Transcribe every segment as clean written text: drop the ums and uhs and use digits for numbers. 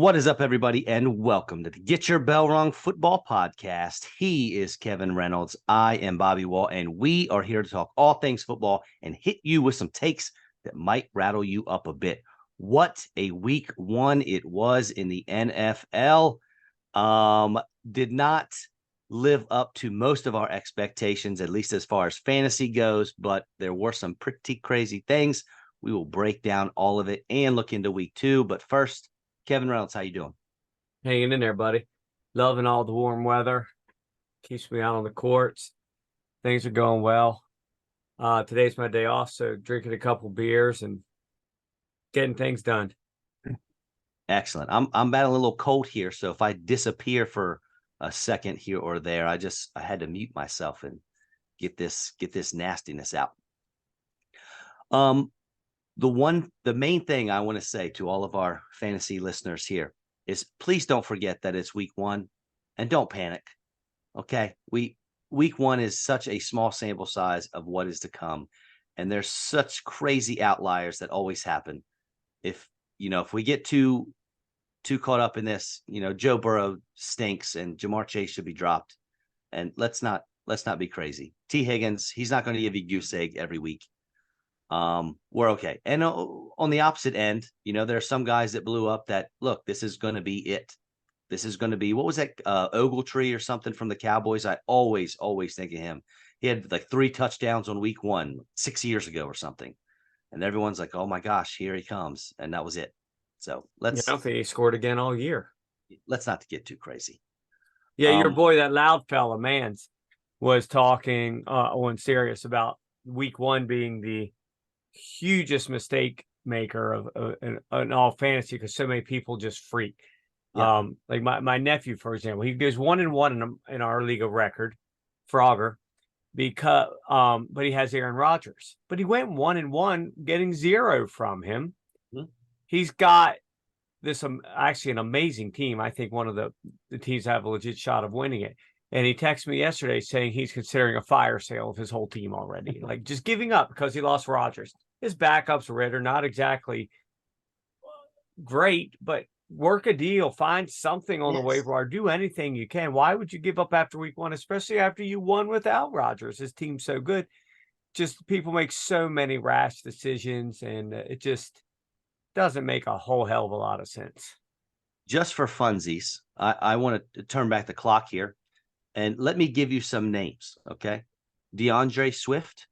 What is up, everybody, and welcome to the Get Your Bell Rung Football Podcast. He is Kevin Reynolds. I am Bobby Wall, and we are here to talk all things football and hit you with some takes that might rattle you up a bit. What a week one it was in the NFL. Did not live up to most of our expectations, at least as far as fantasy goes, but there were some pretty crazy things. We will break down all of it and look into week two. But first, Kevin Reynolds, how you doing? Hanging in there, buddy. Loving all the warm weather. Keeps me out on the courts. Things are going well. Today's my day off, so drinking a couple beers and getting things done. Excellent. I'm battling a little cold here, so if I disappear for a second here or there, I had to mute myself and get this nastiness out. The main thing I want to say to all of our fantasy listeners here is please don't forget that it's week one and don't panic. Okay. Week one is such a small sample size of what is to come. And there's such crazy outliers that always happen. If we get too caught up in this, Joe Burrow stinks and Jamar Chase should be dropped. And let's not be crazy. T. Higgins, he's not going to give you goose egg every week. We're okay. And on the opposite end, there are some guys that blew up that, look, this is going to be it. This is going to be, what was that, Ogletree or something from the Cowboys? I always think of him. He had like 3 touchdowns on week 1, 6 years ago or something. And everyone's like, oh my gosh, here he comes. And that was it. So I don't think he scored again all year. Let's not get too crazy. Yeah, your boy, that loud fella, Mans, was talking on Sirius about week one being the hugest mistake maker of in all fantasy because so many people just freak. Yeah. Like my nephew, for example, he goes 1-1 in our league of record, Frogger, because but he has Aaron Rodgers. But he went 1-1, getting 0 from him. Mm-hmm. He's got this actually an amazing team. I think one of the teams have a legit shot of winning it. And he texted me yesterday saying he's considering a fire sale of his whole team already, like just giving up because he lost Rodgers. His backups are not exactly great, but work a deal, find something on the waiver wire, do anything you can. Why would you give up after week one, especially after you won without Rodgers? His team's so good. Just people make so many rash decisions, and it just doesn't make a whole hell of a lot of sense. Just for funsies, I want to turn back the clock here. And let me give you some names, okay? DeAndre Swift,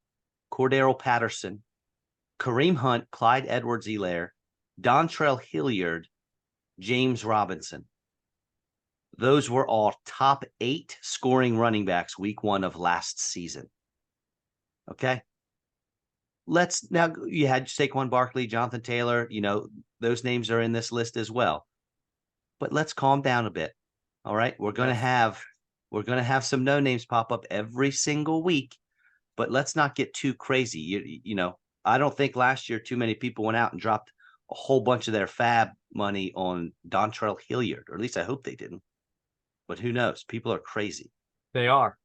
Cordero Patterson, Kareem Hunt, Clyde Edwards-Helaire, Dontrell Hilliard, James Robinson. Those were all top 8 scoring running backs week 1 of last season. Okay? Now you had Saquon Barkley, Jonathan Taylor, those names are in this list as well. But let's calm down a bit. All right? We're going to have some no names pop up every single week, but let's not get too crazy. I don't think last year too many people went out and dropped a whole bunch of their fab money on Dontrell Hilliard, or at least I hope they didn't. But who knows? People are crazy. They are.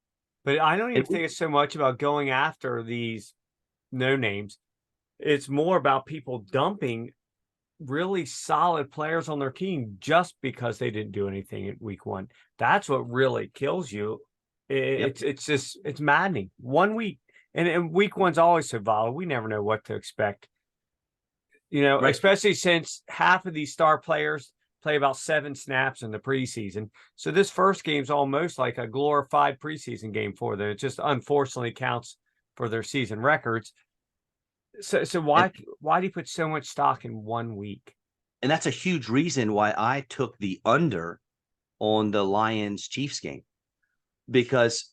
But I don't even think it's so much about going after these no names. It's more about people dumping really solid players on their team just because they didn't do anything in week 1. That's what really kills you. It's maddening. 1 week. And week 1's always so volatile. We never know what to expect. Right. Especially since half of these star players play about 7 snaps in the preseason. So this first game's almost like a glorified preseason game for them. It just unfortunately counts for their season records. So why do you put so much stock in 1 week? And that's a huge reason why I took the under on the Lions-Chiefs game. Because,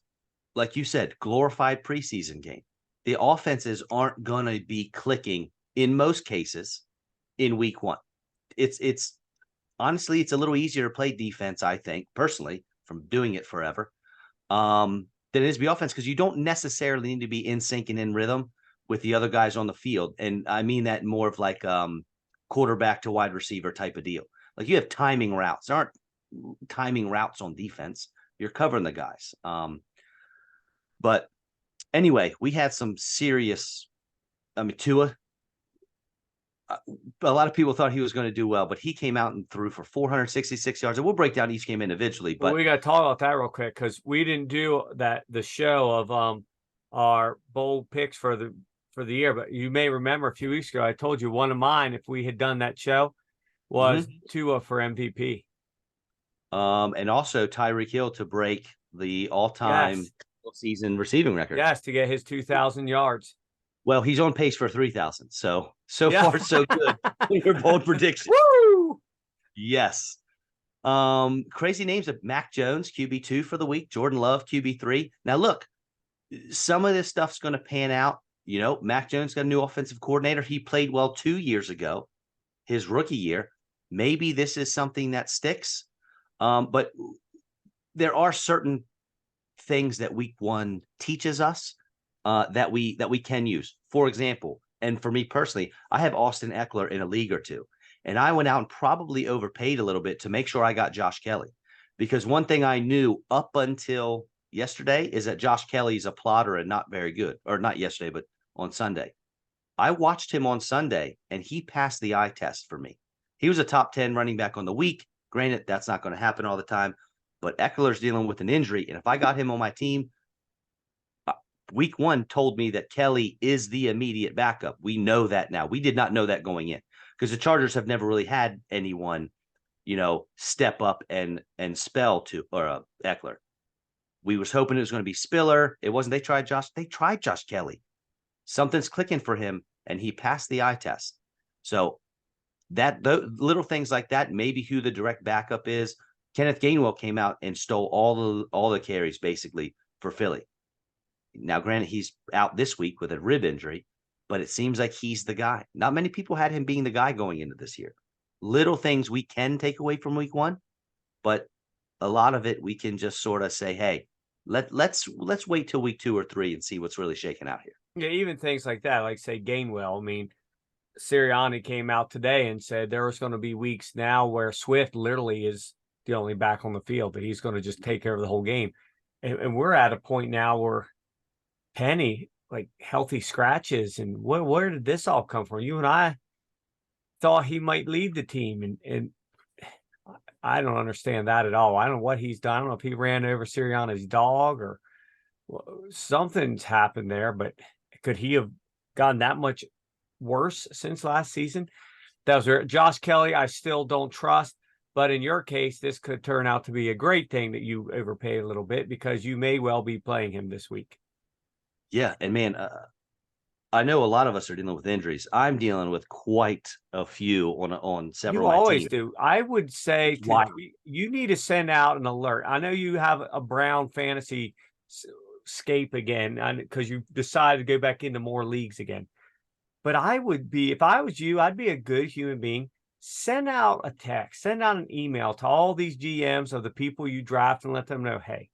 like you said, glorified preseason game. The offenses aren't going to be clicking in most cases in week 1. It's honestly, it's a little easier to play defense, I think, personally, from doing it forever, than it is to be offense, because you don't necessarily need to be in sync and in rhythm with the other guys on the field. And I mean that more of like quarterback to wide receiver type of deal. Like you have timing routes. There aren't timing routes on defense. You're covering the guys. But anyway, we had some serious, Tua, a lot of people thought he was going to do well, but he came out and threw for 466 yards. And we'll break down each game individually. Well, But we got to talk about that real quick because we didn't do the show of our bold picks for the year. But you may remember a few weeks ago, I told you one of mine, if we had done that show, was Tua for MVP. And also Tyreek Hill to break the all-time season receiving record. Yes, to get his 2,000 yards. Well, he's on pace for 3,000. So far, so good. Your bold prediction. Woo! Yes. Crazy names of Mac Jones, QB2 for the week, Jordan Love, QB3. Now, look, some of this stuff's going to pan out. You know, Mac Jones got a new offensive coordinator. He played well 2 years ago, his rookie year. Maybe this is something that sticks. But there are certain things that week one teaches us that we can use. For example, and for me personally, I have Austin Eckler in a league or two, and I went out and probably overpaid a little bit to make sure I got Josh Kelly, because one thing I knew up until yesterday is that Josh Kelly's a plotter and not very good, or not yesterday, but on Sunday. I watched him on Sunday, and he passed the eye test for me. He was a top 10 running back on the week. Granted, that's not going to happen all the time, but Eckler's dealing with an injury. And if I got him on my team, week one told me that Kelly is the immediate backup. We know that now. We did not know that going in because the Chargers have never really had anyone, step up and spell to Eckler. We was hoping it was going to be Spiller. It wasn't. They tried Josh Kelly. Something's clicking for him, and he passed the eye test. So those little things like that, maybe who the direct backup is. Kenneth Gainwell came out and stole all the carries basically for Philly. Now, granted, he's out this week with a rib injury, but it seems like he's the guy. Not many people had him being the guy going into this year. Little things we can take away from week one, but a lot of it we can just sort of say, hey, let's wait till week 2 or 3 and see what's really shaking out here. Yeah, even things like that, like say Gainwell. I mean, Sirianni came out today and said there was going to be weeks now where Swift literally is the only back on the field, that he's going to just take care of the whole game. And we're at a point now where Penny, like healthy scratches, and where did this all come from? You and I thought he might leave the team, and I don't understand that at all. I don't know what he's done. I don't know if he ran over Sirianni's dog or something's happened there, but could he have gotten that much worse since last season? That was Josh Kelly. I still don't trust, but in your case, this could turn out to be a great thing that you overpaid a little bit because you may well be playing him this week. Yeah, and man, I know a lot of us are dealing with injuries. I'm dealing with quite a few on several. You always do. I would say you need to send out an alert. I know you have a Brown fantasy scape again because you decided to go back into more leagues again. But I would be, if I was you, I'd be a good human being. Send out a text, send out an email to all these GMs of the people you draft and let them know, hey,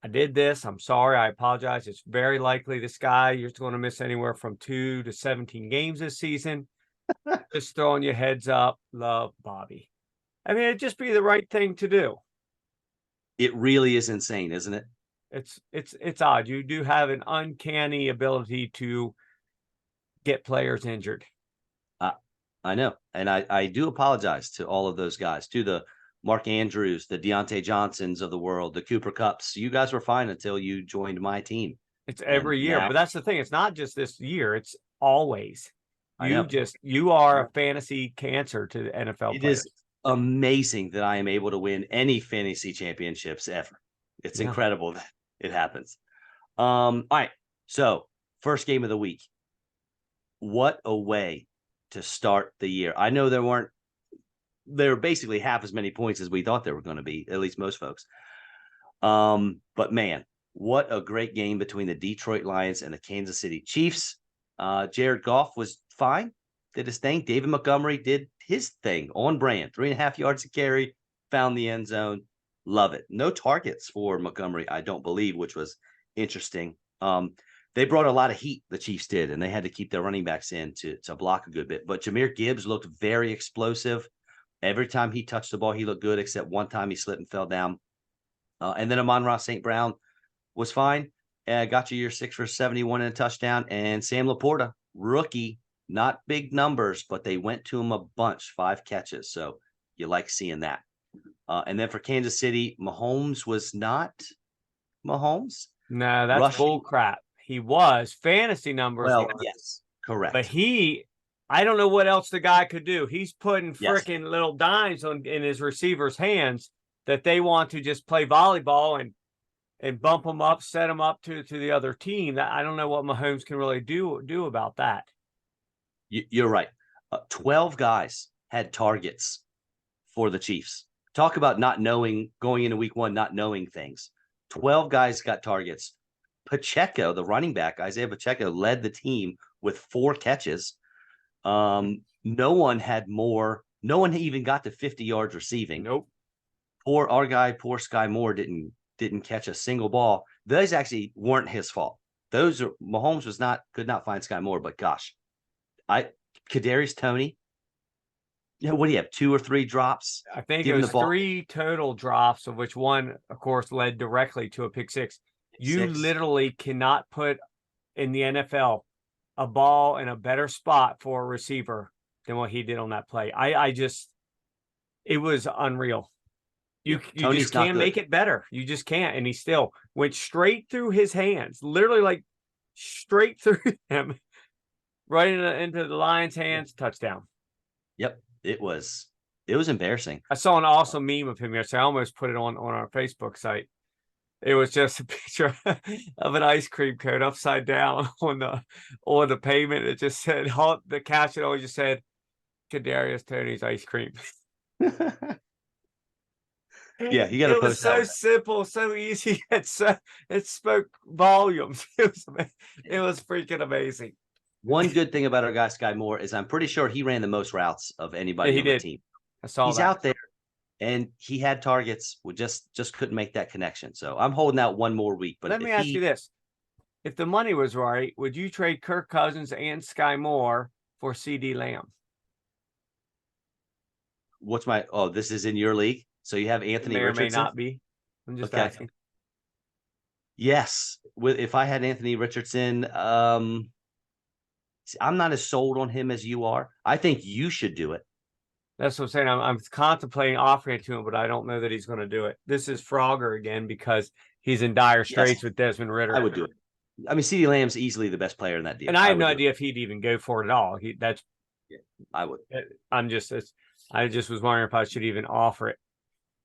I did this. I'm sorry. I apologize. It's very likely this guy, you're going to miss anywhere from 2 to 17 games this season. Just throwing your heads up. Love, Bobby. I mean, it'd just be the right thing to do. It really is insane, isn't it? It's odd. You do have an uncanny ability to get players injured. I know. And I do apologize to all of those guys, to the Mark Andrews, the Deontay Johnsons of the world, the Cooper Kupps. You guys were fine until you joined my team. It's every year, but that's the thing. It's not just this year. It's always. You are a fantasy cancer to the NFL players. It is amazing that I am able to win any fantasy championships ever. It's incredible that it happens. All right. So first game of the week. What a way to start the year. I know there were basically half as many points as we thought there were going to be, at least most folks. But man, what a great game between the Detroit Lions and the Kansas City Chiefs. Jared Goff was fine, did his thing. David Montgomery did his thing on brand, 3.5 yards to carry, found the end zone. Love it. No targets for Montgomery, I don't believe, which was interesting. They brought a lot of heat, the Chiefs did, and they had to keep their running backs in to block a good bit. But Jahmyr Gibbs looked very explosive. Every time he touched the ball, he looked good, except one time he slipped and fell down. And then Amon-Ra St. Brown was fine. Got you your 6 for 71 and a touchdown. And Sam Laporta, rookie, not big numbers, but they went to him a bunch, 5 catches. So you like seeing that. And then for Kansas City, Mahomes was not Mahomes. No, that's Rushing, bull crap. He was. Fantasy numbers well, were. yes, But correct. I don't know what else the guy could do. He's putting Yes. freaking little dimes in his receivers' hands that they want to just play volleyball and bump them up, set them up to the other team. I don't know what Mahomes can really do about that. You're right. 12 guys had targets for the Chiefs. Talk about not knowing, going into week 1, not knowing things. 12 guys got targets. Pacheco, the running back, Isaiah Pacheco, led the team with 4 catches. No one even got to 50 yards receiving. Nope. Poor Sky Moore didn't catch a single ball. Those actually weren't his fault. Mahomes could not find Sky Moore, but gosh, Kadarius Toney. Yeah, what do you have? 2 or 3 drops? I think it was 3 total drops, of which one, of course, led directly to a pick 6. You literally cannot put in the NFL a ball in a better spot for a receiver than what he did on that play. It was unreal. You just can't make it better. You just can't. And he still went straight through his hands, literally like straight through him, right into the Lions' hands, touchdown. Yep. It was embarrassing. I saw an awesome meme of him yesterday. I almost put it on our Facebook site. It was just a picture of an ice cream cone upside down on the pavement. It just said the caption always just said Kadarius Toney's ice cream. Yeah, you got to. It was so simple, so easy. It spoke volumes. It was freaking amazing. One good thing about our guy Sky Moore is I'm pretty sure he ran the most routes of anybody on the team. I saw he's out there, and he had targets. We just couldn't make that connection. So I'm holding out one more week. But let me ask you this: if the money was right, would you trade Kirk Cousins and Sky Moore for CD Lamb? This is in your league, so you have Anthony Richardson. May not be. I'm just asking. Yes, if I had Anthony Richardson, I'm not as sold on him as you are. I think you should do it. That's what I'm saying. I'm contemplating offering it to him, but I don't know that he's going to do it. This is Frogger again because he's in dire straits with Desmond Ridder. I would do it. I mean, CeeDee Lamb's easily the best player in that deal. And I have no idea if he'd even go for it at all. I would. I just was wondering if I should even offer it.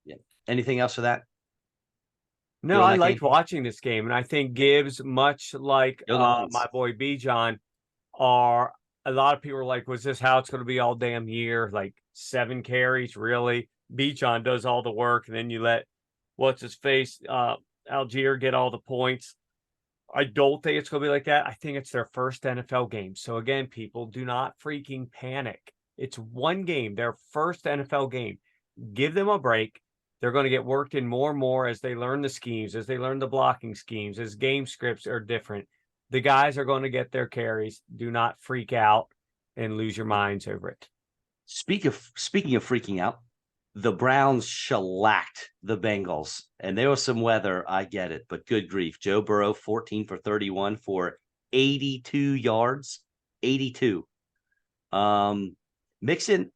Yeah. Anything else for that? No, I liked watching this game, and I think Gibbs, much like my boy Bijan, a lot of people are like, was this how it's going to be all damn year? Like 7 carries, really? Bijan does all the work, and then you let what's his face, Algier, get all the points. I don't think it's going to be like that. I think it's their first NFL game. So again, people, do not freaking panic. It's one game, their first NFL game. Give them a break. They're going to get worked in more and more as they learn the schemes, as they learn the blocking schemes, as game scripts are different. The guys are going to get their carries. Do not freak out and lose your minds over it. Speaking of freaking out, the Browns shellacked the Bengals, and there was some weather. I get it, but good grief. Joe Burrow, 14 for 31 for 82 yards. 82. Mixon,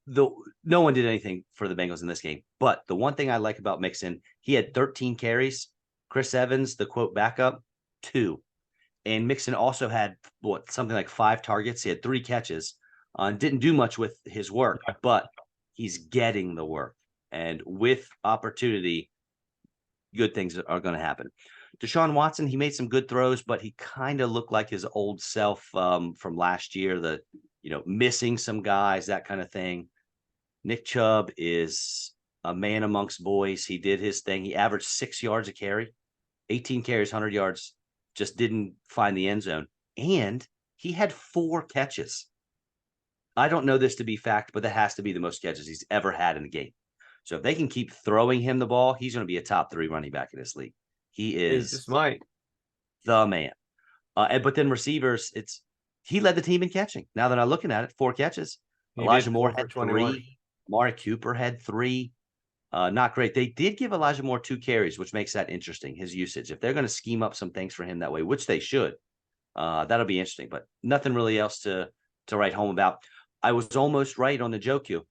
no one did anything for the Bengals in this game. But the one thing I like about Mixon, he had 13 carries. Chris Evans, the quote backup, 2. And Mixon also had something like 5 targets. He had 3 catches. Didn't do much with his work, but he's getting the work. And with opportunity, good things are going to happen. Deshaun Watson, he made some good throws, but he kind of looked like his old self from last year, missing some guys, that kind of thing. Nick Chubb is a man amongst boys. He did his thing. He averaged 6 yards a carry, 18 carries, 100 yards, just didn't find the end zone. And he had 4 catches. I don't know this to be fact, but that has to be the most catches he's ever had in a game. So if they can keep throwing him the ball, he's going to be a top 3 running back in this league. He is the man. But then receivers, he led the team in catching. Now that I'm looking at it, 4 catches. Elijah Moore had 3. Amari Cooper had 3. Not great. They did give Elijah Moore 2 carries, which makes that interesting, his usage. If they're going to scheme up some things for him that way, which they should, that'll be interesting. But nothing really else to to write home about. I was almost right on the Njoku.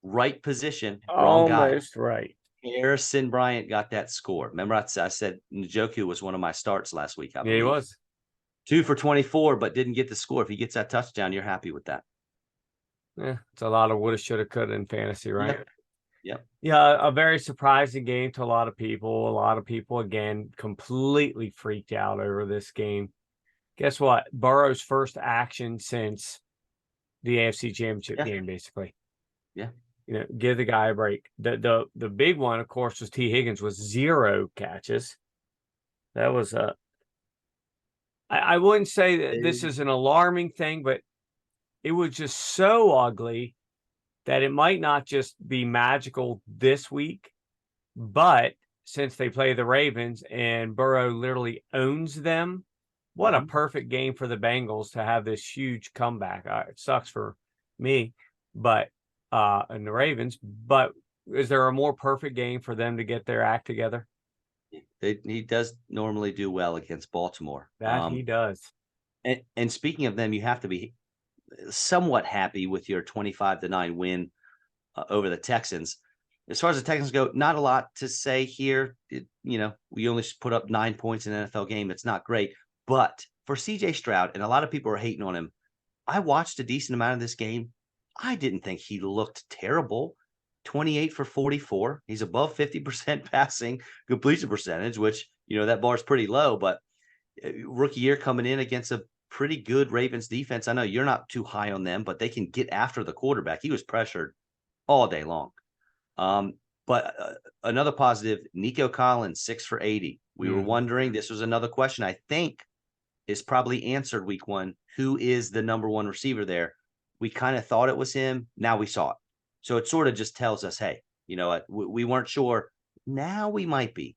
Right position, wrong guy. Almost right. Harrison Bryant got that score. Remember, I said Njoku was one of my starts last week. I Yeah, he believe. was 2 for 24, but didn't get the score. If he gets that touchdown, you're happy with that. Yeah, it's a lot of woulda, shoulda, coulda in fantasy, right? Yep. Yep. Yeah, a very surprising game to a lot of people. A lot of people, again, completely freaked out over this game. Guess what? Burrow's first action since the AFC Championship game, basically. Yeah. You know, give the guy a break. The big one, of course, was T. Higgins with 0 catches. That was I wouldn't say that this is an alarming thing, but it was just so ugly that it might not just be magical this week, but since they play the Ravens and Burrow literally owns them, what a perfect game for the Bengals to have this huge comeback. It sucks for me, but and the Ravens, but is there a more perfect game for them to get their act together? He does normally do well against Baltimore. That he does. And speaking of them, you have to be somewhat happy with your 25-9 win over the Texans. As far as the Texans go, not a lot to say here. We only put up 9 points in an NFL game. It's not great. But for CJ Stroud, and a lot of people are hating on him, I watched a decent amount of this game. I didn't think he looked terrible. 28 for 44. He's above 50% passing completion percentage, which, that bar is pretty low. But rookie year coming in against a pretty good Ravens defense. I know you're not too high on them, but they can get after the quarterback. He was pressured all day long. But another positive, Nico Collins, 6 for 80. We were wondering, this was another question I think is probably answered week 1. Who is the number 1 receiver there? We kind of thought it was him. Now we saw it. So it sort of just tells us, hey, you know what? We weren't sure. Now we might be.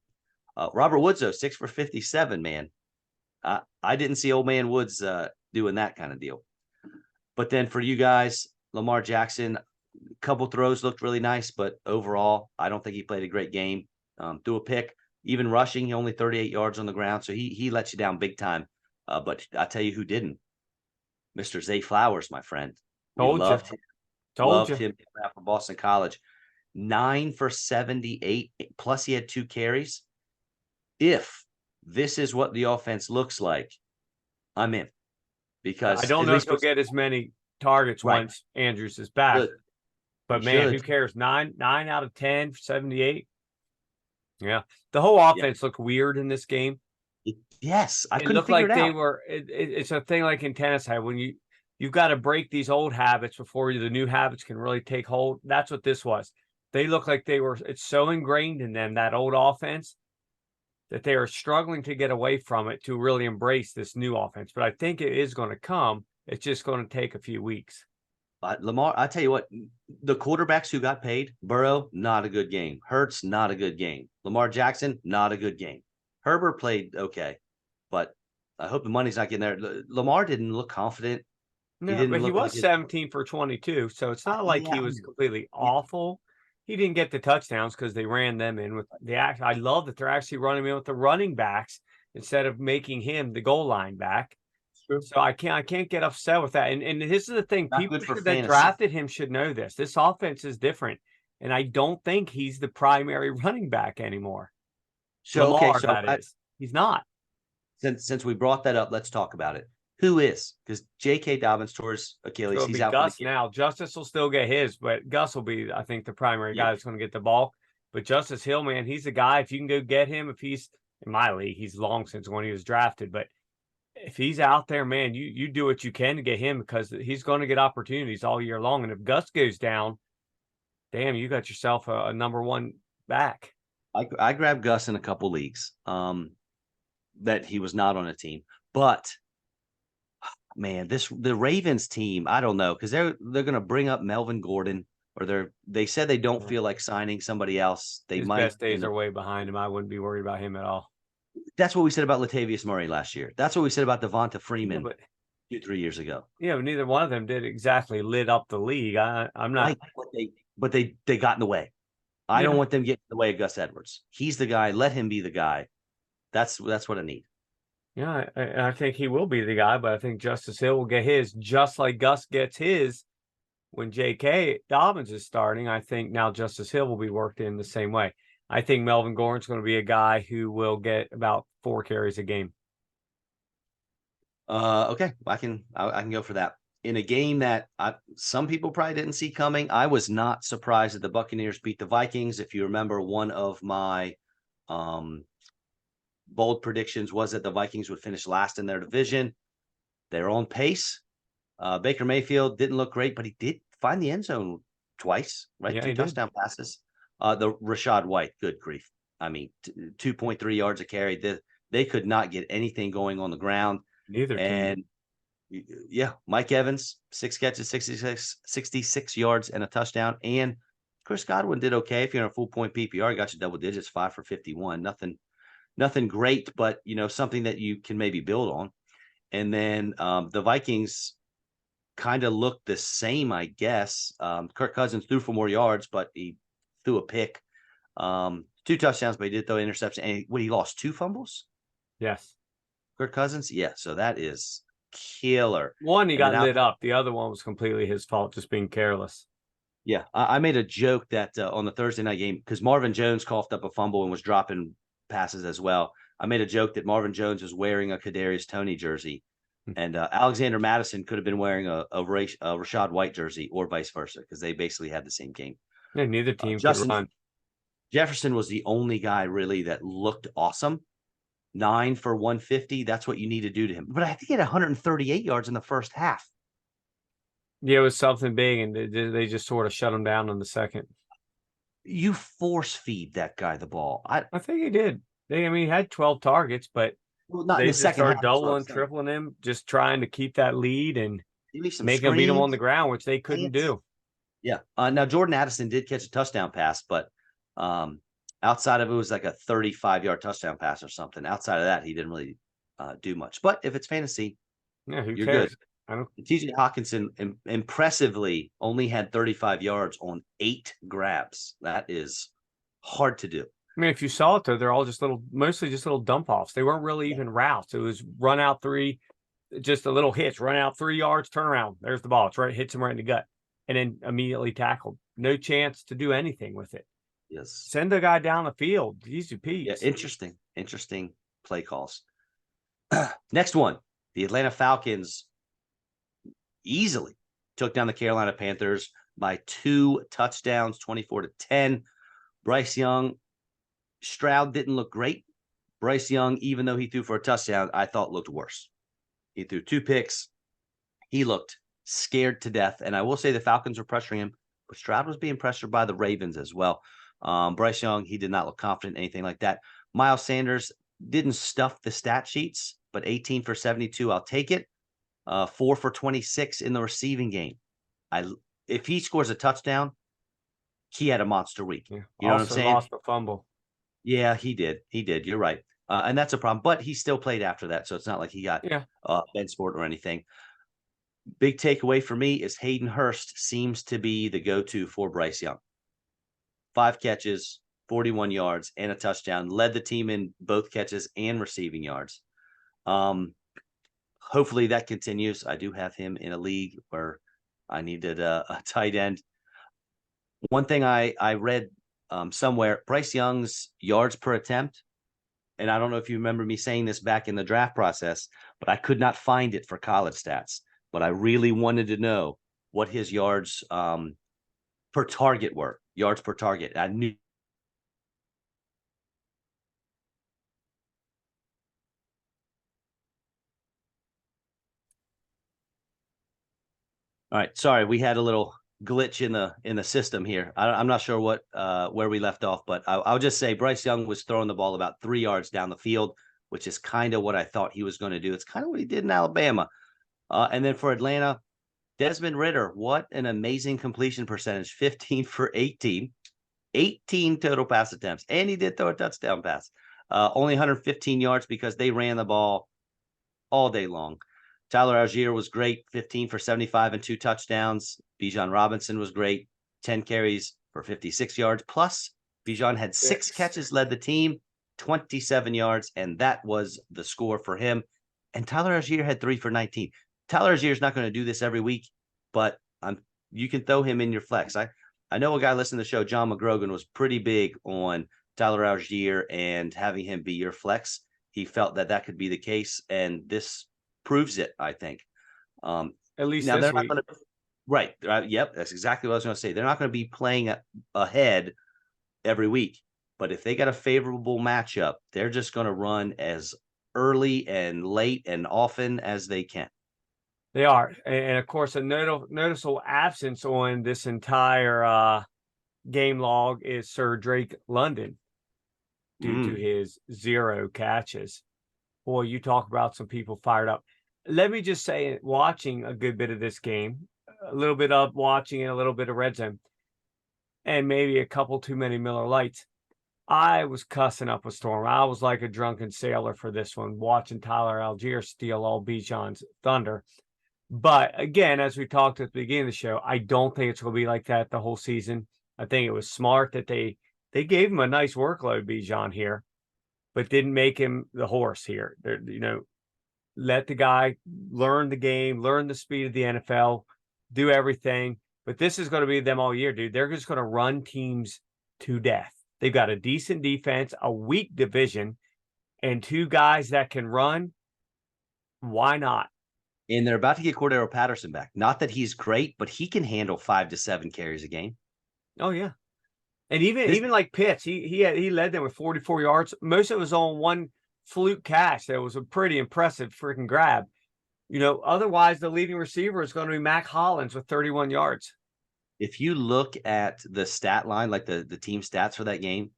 Robert Woods, though, 6 for 57, man. I didn't see old man Woods doing that kind of deal. But then for you guys, Lamar Jackson, a couple throws looked really nice, but overall, I don't think he played a great game. Threw a pick, even rushing, only 38 yards on the ground. So he let you down big time. But I tell you who didn't. Mr. Zay Flowers, my friend. We loved him. Loved him from Boston College. 9 for 78, plus he had 2 carries. If this is what the offense looks like, I'm in. Because I don't know if he'll get as many targets once Andrews is back. But man, who cares? 9 out of 10 for 78. Yeah. The whole offense looked weird in this game. Yes. It looked like they were it's a thing like in tennis, when you've got to break these old habits before the new habits can really take hold. That's what this was. They look like it's so ingrained in them, that old offense, that they are struggling to get away from it to really embrace this new offense. But I think it is going to come. It's just going to take a few weeks. But Lamar, I tell you what, the quarterbacks who got paid, Burrow, not a good game. Hurts, not a good game. Lamar Jackson, not a good game. Herbert played okay, but I hope the money's not getting there. Lamar didn't look confident. No, but he was 17 for 22, so it's not like he was completely awful. He didn't get the touchdowns because they ran them in with the act. I love that they're actually running in with the running backs instead of making him the goal line back. So I can't get upset with that. And this is the thing: people that drafted him should know this. This offense is different, and I don't think he's the primary running back anymore. So Lamar, he's not. Since we brought that up, let's talk about it. Who is? Because J.K. Dobbins tore his Achilles. So he's out Gus now. Justice will still get his, but Gus will be, I think, the primary guy that's going to get the ball. But Justice Hill, man, he's the guy. If you can go get him, if he's in my league, he's long since when he was drafted. But if he's out there, man, you do what you can to get him, because he's going to get opportunities all year long. And if Gus goes down, damn, you got yourself a number 1 back. I grabbed Gus in a couple leagues that he was not on a team. But man, the Ravens team, I don't know, because they're going to bring up Melvin Gordon, or they said they don't feel like signing somebody else. His best days are way behind him. I wouldn't be worried about him at all. That's what we said about Latavius Murray last year. That's what we said about Devonta Freeman 2-3 years ago. Yeah, but neither one of them did exactly lit up the league. I'm not. But they got in the way. I don't want them getting in the way of Gus Edwards. He's the guy. Let him be the guy. That's what I need. Yeah, I think he will be the guy, but I think Justice Hill will get his just like Gus gets his when J.K. Dobbins is starting. I think now Justice Hill will be worked in the same way. I think Melvin Gordon's going to be a guy who will get about 4 carries a game. Okay, I can go for that. In a game that some people probably didn't see coming, I was not surprised that the Buccaneers beat the Vikings. If you remember, one of my bold predictions was that the Vikings would finish last in their division. They're on pace. Baker Mayfield didn't look great, but he did find the end zone twice, right? Yeah, 2 he did. touchdown passes. The Rashad White, good grief. I mean, 2.3 yards a carry. They could not get anything going on the ground. Neither team. And yeah, Mike Evans, 6 catches, 66 yards and a touchdown. And Chris Godwin did okay. If you're in a full point PPR, got you double digits, 5 for 51. Nothing great, but something that you can maybe build on. And then the Vikings kind of looked the same, I guess. Kirk Cousins threw for more yards, but he threw a pick. 2 touchdowns, but he did throw an interception. And he lost 2 fumbles? Yes. Kirk Cousins? Yeah, so that is killer. One, he And then got lit up. The other one was completely his fault, just being careless. Yeah, I made a joke that on the Thursday night game, because Marvin Jones coughed up a fumble and was dropping passes as well. I made a joke that Marvin Jones was wearing a Kadarius Toney jersey, and Alexander Madison could have been wearing a Rashad White jersey, or vice versa, because they basically had the same game. Yeah, neither team could Justin run. Jefferson was the only guy really that looked awesome. 9 for 150. That's what you need to do to him. But I think he had 138 yards in the first half. Yeah, it was something big, and they just sort of shut him down in the second. You force feed that guy the ball. I think he did. He had 12 targets, but Not in they the just second half. started doubling, tripling him, just trying to keep that lead and make him beat him on the ground, which they couldn't do. Yeah. Now Jordan Addison did catch a touchdown pass, but outside of it was like a 35-yard touchdown pass or something. Outside of that, he didn't really do much. But if it's fantasy, Yeah, who you're cares? good. TJ Hawkinson impressively only had 35 yards on 8 grabs. That is hard to do. If you saw it though, they're all mostly just little dump offs. They weren't really even routes. It was run out 3, just a little hitch, run out 3 yards, turn around. There's the ball. It's right, hits him right in the gut, and then immediately tackled. No chance to do anything with it. Yes. Send the guy down the field. Easy peasy. Yeah, interesting play calls. Next one, the Atlanta Falcons easily took down the Carolina Panthers by 2 touchdowns, 24-10. Bryce Young, Stroud didn't look great. Bryce Young, even though he threw for a touchdown, I thought looked worse. He threw 2 picks. He looked scared to death. And I will say the Falcons were pressuring him, but Stroud was being pressured by the Ravens as well. Bryce Young, he did not look confident, anything like that. Miles Sanders didn't stuff the stat sheets, but 18 for 72, I'll take it. 4 for 26 in the receiving game. If he scores a touchdown, he had a monster week. Yeah. You know what I'm saying? Lost a fumble. Yeah, he did. You're right. And that's a problem. But he still played after that, so it's not like he got bench sport or anything. Big takeaway for me is Hayden Hurst seems to be the go-to for Bryce Young. 5 catches, 41 yards, and a touchdown. Led the team in both catches and receiving yards. Hopefully that continues. I do have him in a league where I needed a tight end. One thing I read somewhere, Bryce Young's yards per attempt, and I don't know if you remember me saying this back in the draft process, but I could not find it for college stats. But I really wanted to know what his yards per target were. Yards per target. I knew. All right, sorry, we had a little glitch in the system here. I'm not sure what where we left off, but I'll just say Bryce Young was throwing the ball about 3 yards down the field, which is kind of what I thought he was going to do. It's kind of what he did in Alabama. And then for Atlanta, Desmond Ridder, what an amazing completion percentage, 15 for 18, 18 total pass attempts, and he did throw a touchdown pass. Only 115 yards because they ran the ball all day long. Tyler Algier was great, 15 for 75 and 2 touchdowns. Bijan Robinson was great, 10 carries for 56 yards. Plus, Bijan had 6 catches, led the team, 27 yards, and that was the score for him. And Tyler Algier had 3 for 19. Tyler Algier is not going to do this every week, but you can throw him in your flex. I know a guy listening to the show, John McGrogan, was pretty big on Tyler Algier and having him be your flex. He felt that could be the case, and this proves it, I think. At least now this they're week. not going to. Right. Yep. That's exactly what I was going to say. They're not going to be playing ahead every week, but if they got a favorable matchup, they're just going to run as early and late and often as they can. They are. And of course, a noticeable absence on this entire game log is Sir Drake London due to his 0 catches. Boy, you talk about some people fired up. Let me just say, watching a good bit of this game, a little bit of watching and a little bit of red zone, and maybe a couple too many Miller Lights, I was cussing up a storm. I was like a drunken sailor for this one, watching Tyler Algier steal all Bijan's thunder. But again, as we talked at the beginning of the show, I don't think it's going to be like that the whole season. I think it was smart that they gave him a nice workload, Bijan here, but didn't make him the horse here. Let the guy learn the game, learn the speed of the NFL, do everything. But this is going to be them all year, dude. They're just going to run teams to death. They've got a decent defense, a weak division, and 2 guys that can run. Why not? And they're about to get Cordero Patterson back. Not that he's great, but he can handle 5 to 7 carries a game. Oh yeah, and even like Pitts, he led them with 44 yards. Most of it was on one fluke catch. That was a pretty impressive freaking grab. Otherwise the leading receiver is going to be Mac Hollins with 31 yards. If you look at the stat line, like the team stats for that game,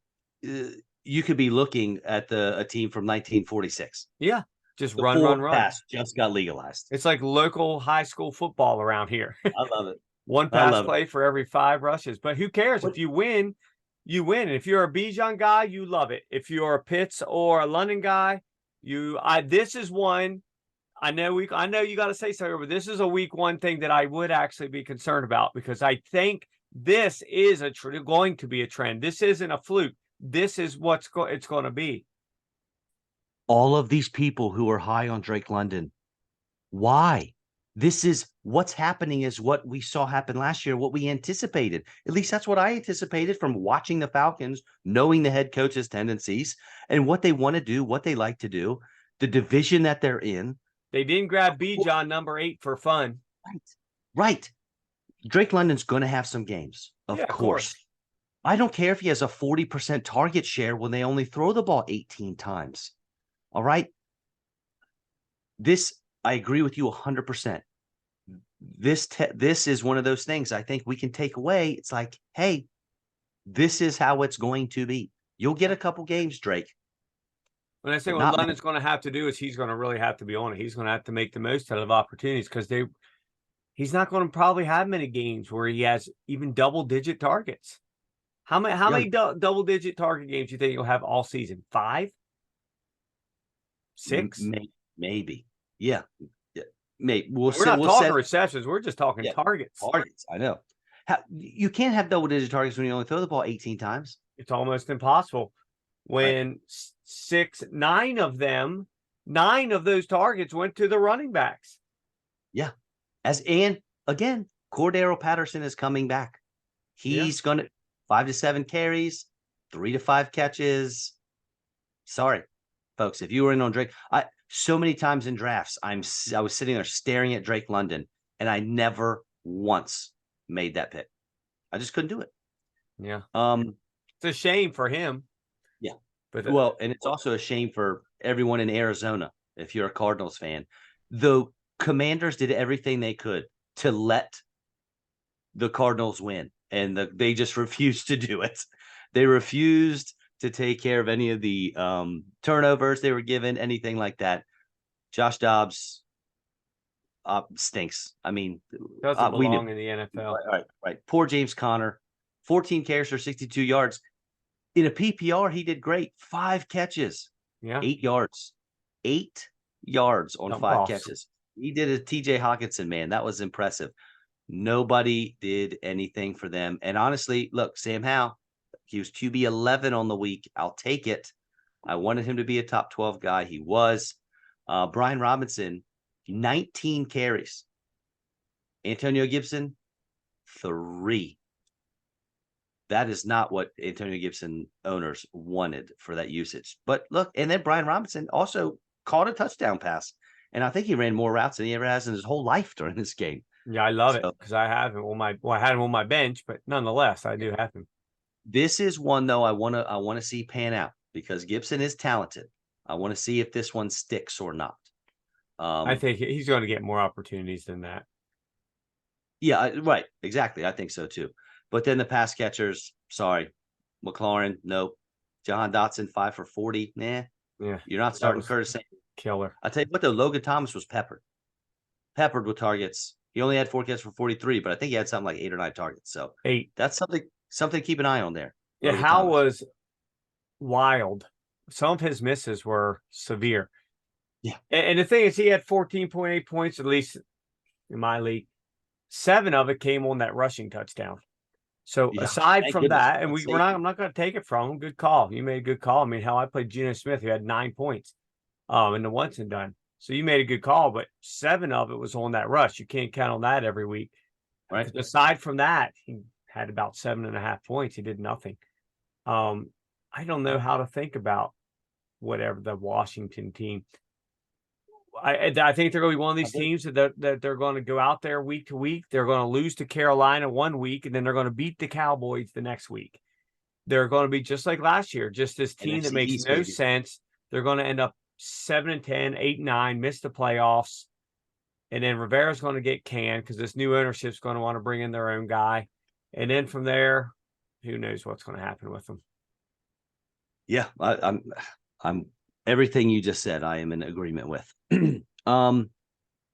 you could be looking at a team from 1946. Yeah, just the run. Pass just got legalized. It's like local high school football around here. I love it. One pass play for every 5 rushes. But who cares? If you win, you win. And if you're a Bijan guy, you love it. If you're a Pitts or a London guy, this is one. I know you got to say something, but this is a week 1 thing that I would actually be concerned about, because I think this is going to be a trend. This isn't a fluke. This is it's going to be. All of these people who are high on Drake London, why? This is what's happening is what we saw happen last year, what we anticipated. At least that's what I anticipated from watching the Falcons, knowing the head coach's tendencies and what they want to do, what they like to do, the division that they're in. They didn't grab Bijan number 8 for fun. Right. Drake London's going to have some games, of course. I don't care if he has a 40% target share when they only throw the ball 18 times. All right. I agree with you 100%. This is one of those things I think we can take away. It's like, hey, this is how it's going to be. You'll get a couple games, Drake. When I say what London's going to have to do is he's going to really have to be on it. He's going to have to make the most out of opportunities, because he's not going to probably have many games where he has even double-digit targets. How many double-digit target games do you think he'll have all season? 5? 6? Maybe. Yeah. Maybe. We're not talking receptions. We're just talking targets. Targets. I know. You can't have double-digit targets when you only throw the ball 18 times. It's almost impossible. When 9 of those targets went to the running backs. Yeah. And again, Cordero Patterson is coming back. He's going to 5 to 7 carries, 3 to 5 catches. Sorry, folks, if you were in on Drake, so many times in drafts, I was sitting there staring at Drake London, and I never once made that pick. I just couldn't do it. Yeah. It's a shame for him. Yeah. But and it's also a shame for everyone in Arizona, if you're a Cardinals fan. The Commanders did everything they could to let the Cardinals win, and they just refused to do it. They refused to take care of any of the turnovers they were given, anything like that. Josh Dobbs stinks. I mean, doesn't belong in the NFL. Right. Poor James Conner, 14 carries for 62 yards. In a PPR, he did great. 5 catches, 8 yards. 8 yards on 5 catches. He did a TJ Hawkinson, man. That was impressive. Nobody did anything for them. And honestly, look, Sam Howell, he was QB 11 on the week. I'll take it. I wanted him to be a top 12 guy. He was. Brian Robinson, 19 carries. Antonio Gibson, 3. That is not what Antonio Gibson owners wanted for that usage. But look, and then Brian Robinson also caught a touchdown pass. And I think he ran more routes than he ever has in his whole life during this game. Yeah, I love it because I have him on my I had him on my bench, but nonetheless, I do have him. This is one though I want to see pan out because Gibson is talented. I want to see if this one sticks or not. I think he's going to get more opportunities than that. Yeah, right. Exactly. I think so too. But then the pass catchers, sorry. McLaurin, nope. Jahan Dotson, 5 for 40. Nah. Yeah. You're not starting Curtis Samuel. Killer. I'll tell you what, though, Logan Thomas was peppered with targets. He only had 4 catches for 43, but I think he had something like 8 or 9 targets. So 8. That's something to keep an eye on there. Yeah, Logan Hal Thomas was wild. Some of his misses were severe. Yeah. And the thing is, he had 14.8 points, at least in my league. 7 of it came on that rushing touchdown. So aside from that, and I'm not going to take it from him. Good call. You made a good call. I mean, how I played Geno Smith, who had 9 points in the once and done. So you made a good call, but 7 of it was on that rush. You can't count on that every week. Right. Aside from that, he had about 7.5 points. He did nothing. I don't know how to think about whatever the Washington team. I think they're going to be one of these teams that they're going to go out there week to week. They're going to lose to Carolina one week, and then they're going to beat the Cowboys the next week. They're going to be just like last year, just this team that makes no sense. They're going to end up 7-10, 8-9, miss the playoffs, and then Rivera's going to get canned because this new ownership's going to want to bring in their own guy, and then from there, who knows what's going to happen with them. Yeah, I'm everything you just said, I am in agreement with.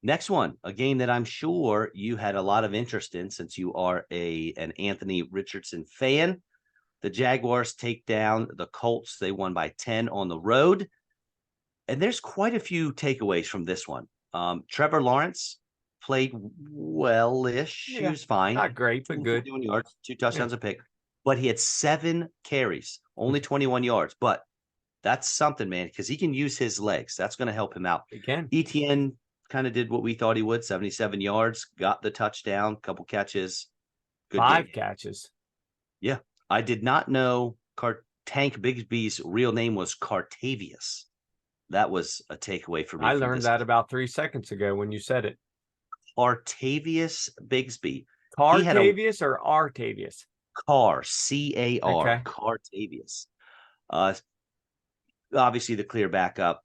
Next one, a game that I'm sure you had a lot of interest in since you are an Anthony Richardson fan. The Jaguars take down the Colts. They won by 10 on the road. And there's quite a few takeaways from this one. Trevor Lawrence played well-ish. Yeah, he was fine. Not great, but good. 21 yards, 2 touchdowns a pick. But he had 7 carries, only 21 yards. But that's something, man, because he can use his legs. That's going to help him out. He can. ETN kind of did what we thought he would, 77 yards, got the touchdown, couple catches. Good 5 catches. Yeah. I did not know Tank Bigsby's real name was Cartavius. That was a takeaway for me. I learned that about 3 seconds ago when you said it. Cartavius Bigsby. Cartavius or Artavius? Car, C-A-R, okay. Cartavius. Obviously the clear backup.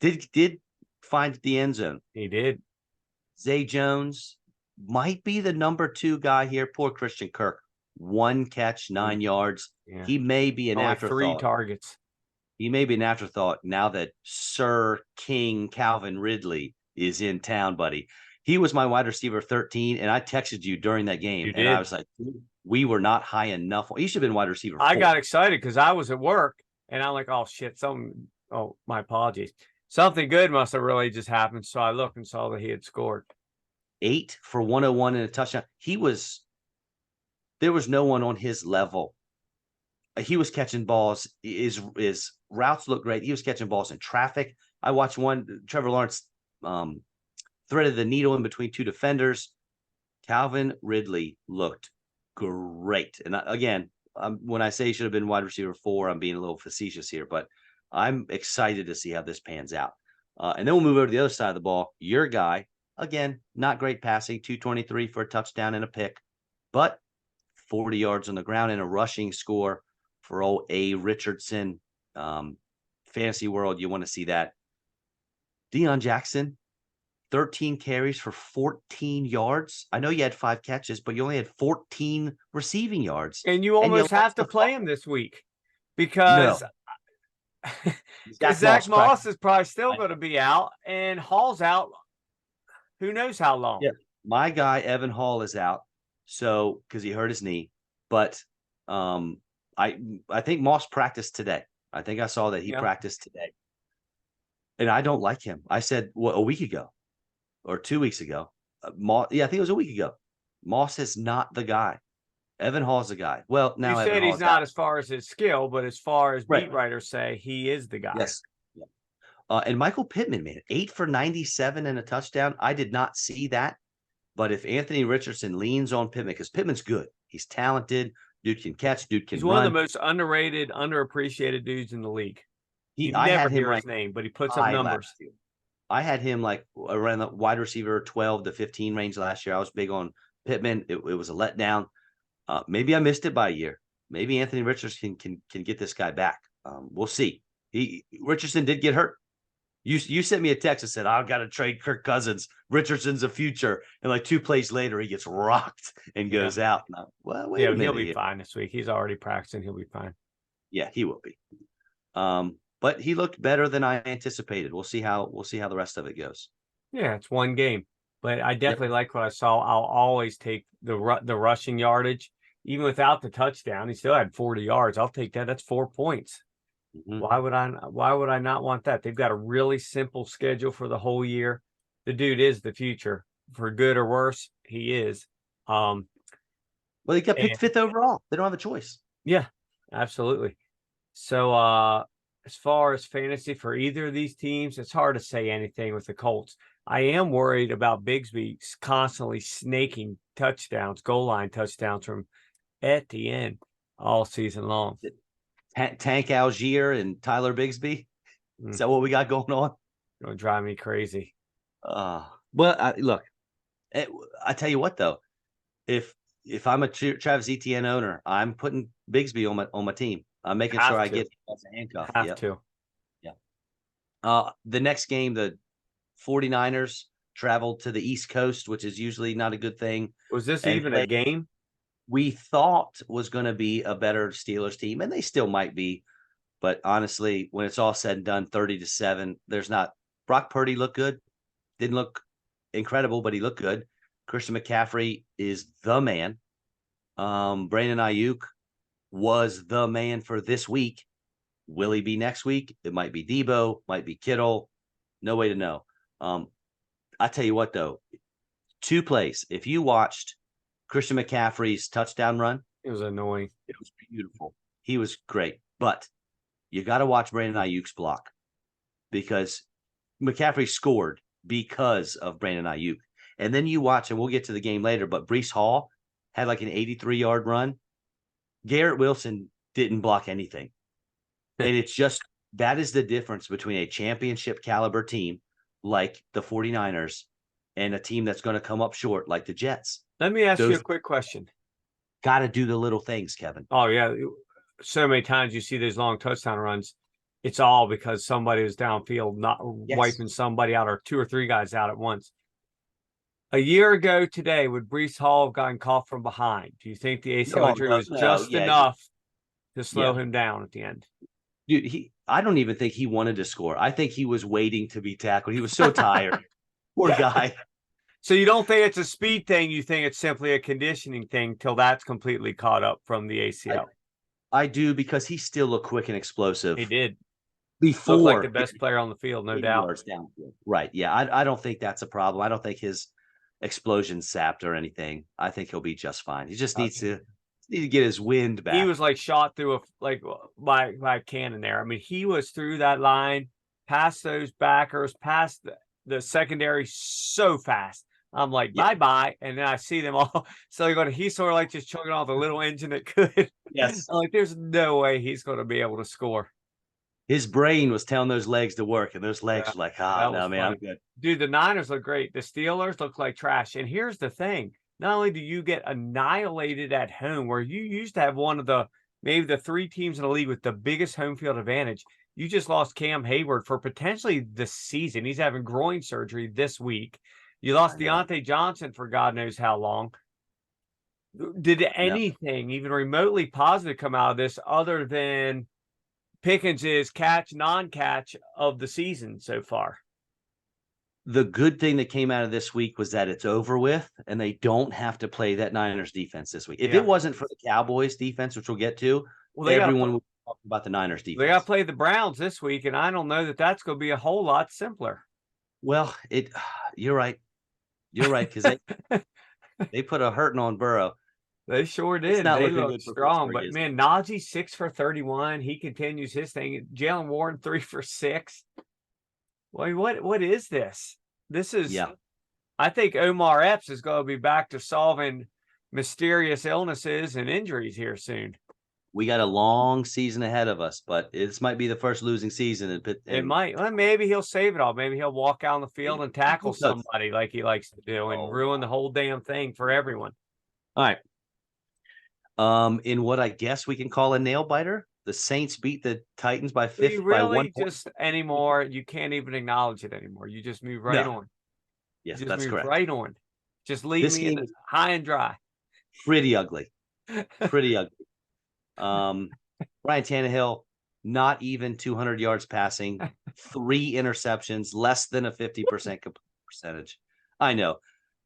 Did find the end zone. He did. Zay Jones might be the number 2 guy here. Poor Christian Kirk. 1 catch, 9 yards. Yeah. He may be an afterthought. 3 targets. He may be an afterthought now that Sir King Calvin Ridley is in town, buddy. He was my wide receiver 13, and I texted you during that game. And I was like, we were not high enough. He should have been wide receiver 4. I got excited because I was at work, and I'm like, oh, shit, my apologies. Something good must have really just happened. So I looked and saw that he had scored. 8 for 101 and a touchdown. There was no one on his level. He was catching balls. His routes looked great. He was catching balls in traffic. I watched one. Trevor Lawrence threaded the needle in between 2 defenders. Calvin Ridley looked great. And again, when I say he should have been wide receiver 4, I'm being a little facetious here, but I'm excited to see how this pans out. And then we'll move over to the other side of the ball. Your guy, again, not great passing, 223 for a touchdown and a pick, but 40 yards on the ground and a rushing score for old A. Richardson. Fantasy world, you want to see that. Deion Jackson, 13 carries for 14 yards. I know you had 5 catches, but you only had 14 receiving yards. And you almost have to play him this week because Zach Moss is probably still going to be out, and Hall's out who knows how long. Yeah, my guy, Evan Hall, is out. So, because he hurt his knee, but I think Moss practiced today. I think I saw that he practiced today, and I don't like him. I said a week ago or 2 weeks ago. I think it was a week ago. Moss is not the guy. Evan Hall's the guy. Well, You now Evan said he's Hall's not out. as far as his skill, but as far as Right. beat writers say, he is the guy. Yes. Yeah. And Michael Pittman, man, 8 for 97 and a touchdown. I did not see that. But if Anthony Richardson leans on Pittman, because Pittman's good, he's talented, dude can catch, dude can He's one of the run. most underrated, underappreciated dudes in the league. You I never had him hear his ranked name, but he puts up high numbers. last year. I had him like around the wide receiver 12 to 15 range last year. I was big on Pittman. It was a letdown. Maybe I missed it by a year. Maybe Anthony Richardson can get this guy back. We'll see. Richardson did get hurt. You sent me a text and said, I've got to trade Kirk Cousins. Richardson's a future. And like 2 plays later, he gets rocked and goes out. Now, well, wait a minute. He'll be fine this week. He's already practicing. He'll be fine. Yeah, he will be. But he looked better than I anticipated. We'll see how the rest of it goes. Yeah, it's one game. But I definitely like what I saw. I'll always take the rushing yardage. Even without the touchdown, he still had 40 yards. I'll take that. That's 4 points. Mm-hmm. Why would I not want that? They've got a really simple schedule for the whole year. The dude is the future, for good or worse. He is. Well, he got picked 5th overall. They don't have a choice. Yeah, absolutely. So as far as fantasy for either of these teams, it's hard to say anything with the Colts. I am worried about Bigsby constantly snaking touchdowns, goal line touchdowns from at the end all season long. Tank Algier and Tyler Bigsby. Is that what we got going on? It's going to drive me crazy. But look, I tell you what though, if I'm a Travis Etienne owner, I'm putting Bigsby on my team. I'm making sure I get him as a handcuff. Have to. Yeah. The next game, the 49ers traveled to the East Coast, which is usually not a good thing. Was this even a game? We thought was going to be a better Steelers team, and they still might be. But honestly, when it's all said and done, 30-7, there's not. Brock Purdy looked good. Didn't look incredible, but he looked good. Christian McCaffrey is the man. Brandon Ayuk was the man for this week. Will he be next week? It might be Debo, might be Kittle. No way to know. I tell you what, though, 2 plays. If you watched Christian McCaffrey's touchdown run, it was annoying. It was beautiful. He was great. But you got to watch Brandon Ayuk's block because McCaffrey scored because of Brandon Ayuk. And then you watch, and we'll get to the game later, but Breece Hall had like an 83-yard run. Garrett Wilson didn't block anything. And it's just, that is the difference between a championship caliber team like the 49ers and a team that's going to come up short like the Jets. Let me ask you a quick question. Got to do the little things, Kevin. Oh, yeah. So many times you see these long touchdown runs. It's all because somebody is downfield, not wiping somebody out or 2 or 3 guys out at once. A year ago today, would Breece Hall have gotten caught from behind? Do you think the ACL injury was just enough to slow him down at the end? Dude, I don't even think he wanted to score. I think he was waiting to be tackled. He was so tired. Poor guy. So you don't think it's a speed thing? You think it's simply a conditioning thing till that's completely caught up from the ACL? I do, because he still looked quick and explosive. He did. Before, looked like the best player on the field, no doubt. Right. Yeah. I don't think that's a problem. I don't think his explosion sapped or anything. I think he'll be just fine. He just needs to get his wind back. He was like shot through by a cannon there. I mean, he was through that line, past those backers, past the secondary so fast. I'm like, bye-bye. And then I see them all. So he's sort of like just chugging off the little engine that could. Yes. I'm like, there's no way he's going to be able to score. His brain was telling those legs to work, and those legs were like, no, man, I'm good. Dude, the Niners look great. The Steelers look like trash. And here's the thing. Not only do you get annihilated at home, where you used to have one of maybe the 3 teams in the league with the biggest home field advantage, you just lost Cam Hayward for potentially the season. He's having groin surgery this week. You lost Deontay Johnson for God knows how long. Did anything even remotely positive come out of this other than Pickens' non-catch of the season so far? The good thing that came out of this week was that it's over with, and they don't have to play that Niners defense this week. If it wasn't for the Cowboys defense, which we'll get to, everyone would talk about the Niners defense. They got to play the Browns this week, and I don't know that that's going to be a whole lot simpler. Well, you're right. You're right, because they put a hurting on Burrow. They sure It's did. not They looking look good for strong, Pittsburgh, but is it? man, Najee 6 for 31. He continues his thing. Jalen Warren 3 for 6. Well, what is this? This is Yeah. I think Omar Epps is going to be back to solving mysterious illnesses and injuries here soon. We got a long season ahead of us, but this might be the first losing season. It might. Well, maybe he'll save it all. Maybe he'll walk out on the field and tackle He does. somebody like he likes to do and Oh, ruin the whole damn thing for everyone. all right. In what I guess we can call a nail biter, the Saints beat the Titans by Do you by 1 really point. just anymore? You can't even acknowledge it anymore. You just move right No. on. Yes, You just that's move correct. right on. Just leave This me in game the was high and dry. pretty ugly. Pretty ugly. Ryan Tannehill, not even 200 yards passing, 3 interceptions, less than a 50% percentage. I know.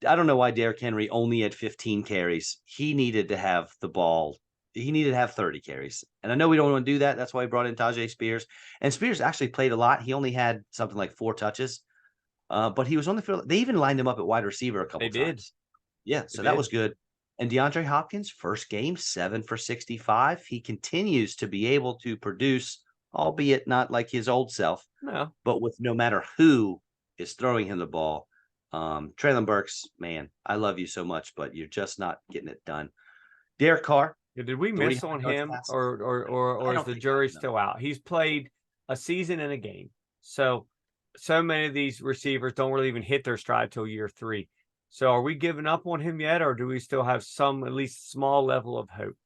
I don't know why Derrick Henry only had 15 carries. He needed to have the ball. He needed to have 30 carries. And I know we don't want to do that. That's why we brought in Tajay Spears. And Spears actually played a lot. He only had something like 4 touches. But he was on the field. They even lined him up at wide receiver a couple They did. times. Yeah, They so that did. was good. And DeAndre Hopkins, first game, 7 for 65. He continues to be able to produce, albeit not like his old self, No. but with no matter who is throwing him the ball. Traylon Burks, man, I love you so much, but you're just not getting it done. Derek Carr, Did we 300 miss on yards him passing. or I is don't the think jury no. still out? He's played a season and a game. So many of these receivers don't really even hit their stride till year 3. So are we giving up on him yet, or do we still have some at least small level of hope?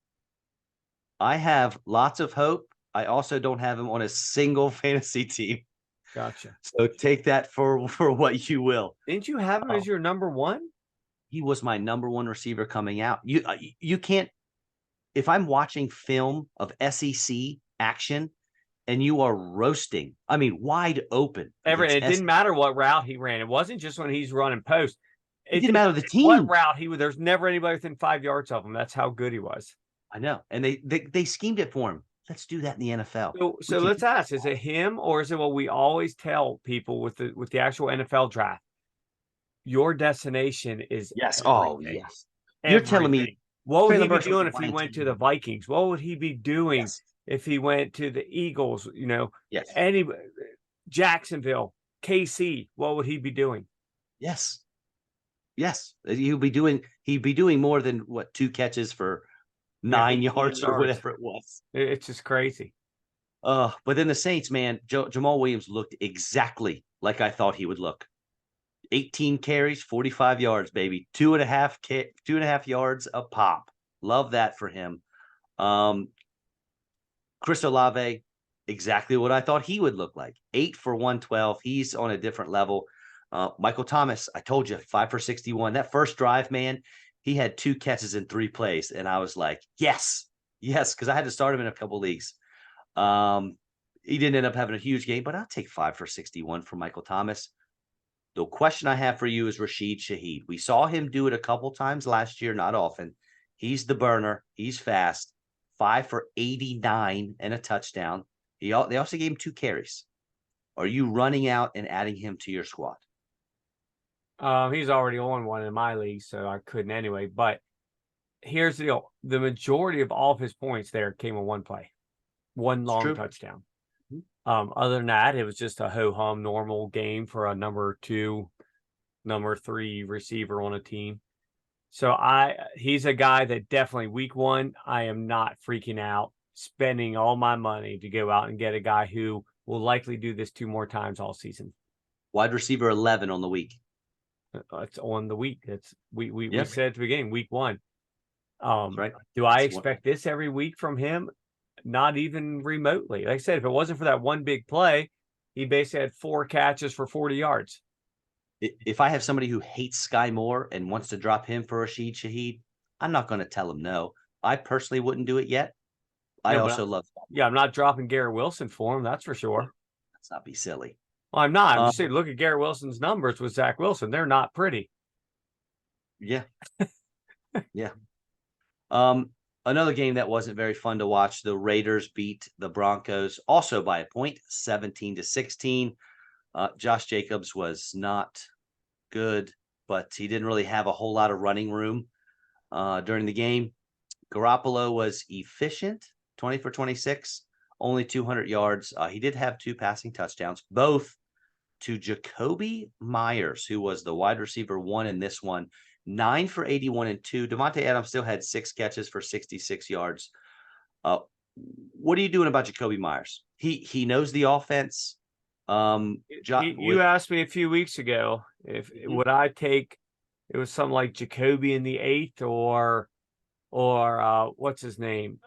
I have lots of hope. I also don't have him on a single fantasy team. Gotcha. So take that for what you will. Didn't you have him as your number 1? He was my number 1 receiver coming out. You can't. If I'm watching film of SEC action and you are roasting, I mean, wide open. It didn't SEC. matter what route he ran. It wasn't just when he's running post. It didn't matter the what team. route he was. There's never anybody within 5 yards of him. That's how good he was. I know, and they schemed it for him. Let's do that in the NFL. So let's ask: is it him, or is it what we always tell people with the actual NFL draft? Your destination is Yes. everything. Oh, yes. You're Everything. telling me What would he Traylon be Burks doing was if he Ryan went to the Tannehill. Vikings? What would he be doing Yes. if he went to the Eagles? Yes. Any Jacksonville, KC? What would he be doing? Yes. Yes. He'd be doing more than what 2 catches for 9 yards or whatever it was. It's just crazy. But then the Saints, man, Jamal Williams looked exactly like I thought he would look. 18 carries, 45 yards, baby. 2.5 yards a pop. Love that for him. Chris Olave, exactly what I thought he would look like. 8 for 112. He's on a different level. Michael Thomas, I told you, 5 for 61. That first drive, man, he had 2 catches in 3 plays. And I was like, yes, because I had to start him in a couple leagues. He didn't end up having a huge game, but I'll take 5 for 61 for Michael Thomas. The question I have for you is Rashid Shaheed. We saw him do it a couple times last year, not often. He's the burner. He's fast. 5 for 89 and a touchdown. They also gave him 2 carries. Are you running out and adding him to your squad? He's already on one in my league, so I couldn't anyway. But here's the deal: the majority of all of his points there came in one play, one long touchdown. Other than that, it was just a ho-hum normal game for a number 2, number 3 receiver on a team. So he's a guy that definitely week 1, I am not freaking out, spending all my money to go out and get a guy who will likely do this 2 more times all season. Wide receiver 11 on the week. It's on the week. We said at the beginning, week 1. Right. Do I expect this every week from him? Not even remotely. Like I said, if it wasn't for that one big play, he basically had 4 catches for 40 yards. If I have somebody who hates Sky Moore and wants to drop him for Rashid Shaheed, I'm not going to tell him no. I personally wouldn't do it yet. I also love. Yeah, I'm not dropping Garrett Wilson for him. That's for sure. Let's not be silly. Well, I'm not. I'm just saying, look at Garrett Wilson's numbers with Zach Wilson. They're not pretty. Yeah. Yeah. Another game that wasn't very fun to watch. The Raiders beat the Broncos also by a point, 17-16. Josh Jacobs was not good, but he didn't really have a whole lot of running room during the game. Garoppolo was efficient, 20 for 26, only 200 yards. He did have 2 passing touchdowns, both to Jacoby Myers, who was the wide receiver 1 in this one, 9 for 81 and 2. Devontae Adams still had 6 catches for 66 yards. What are you doing about Jacoby Myers? He knows the offense. You asked me a few weeks ago if would I take, it was something like Jacoby in the 8th or what's his name?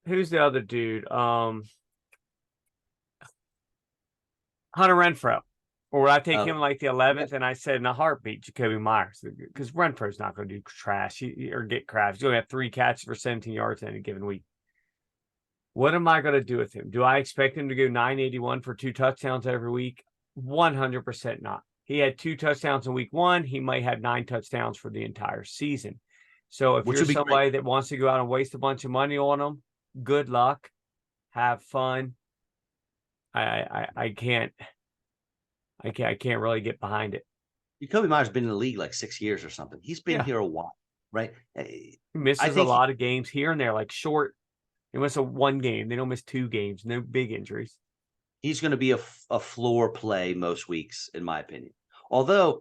Who's the other dude? Hunter Renfro. Or would I take him like the 11th? And I said in a heartbeat, Jacoby Myers, because Renfro's not going to do trash or get crabs. He's going to have 3 catches for 17 yards in any given week. What am I going to do with him? Do I expect him to go 981 for 2 touchdowns every week? 100% not. He had 2 touchdowns in week 1. He might have 9 touchdowns for the entire season. So if you're somebody that wants to go out and waste a bunch of money on him, good luck. Have fun. I can't really get behind it. Jacoby Myers has been in the league like 6 years or something. He's been here a while, right? He misses a lot of games here and there, like short. They miss 1 game. They don't miss 2 games. No big injuries. He's going to be a floor play most weeks, in my opinion. Although,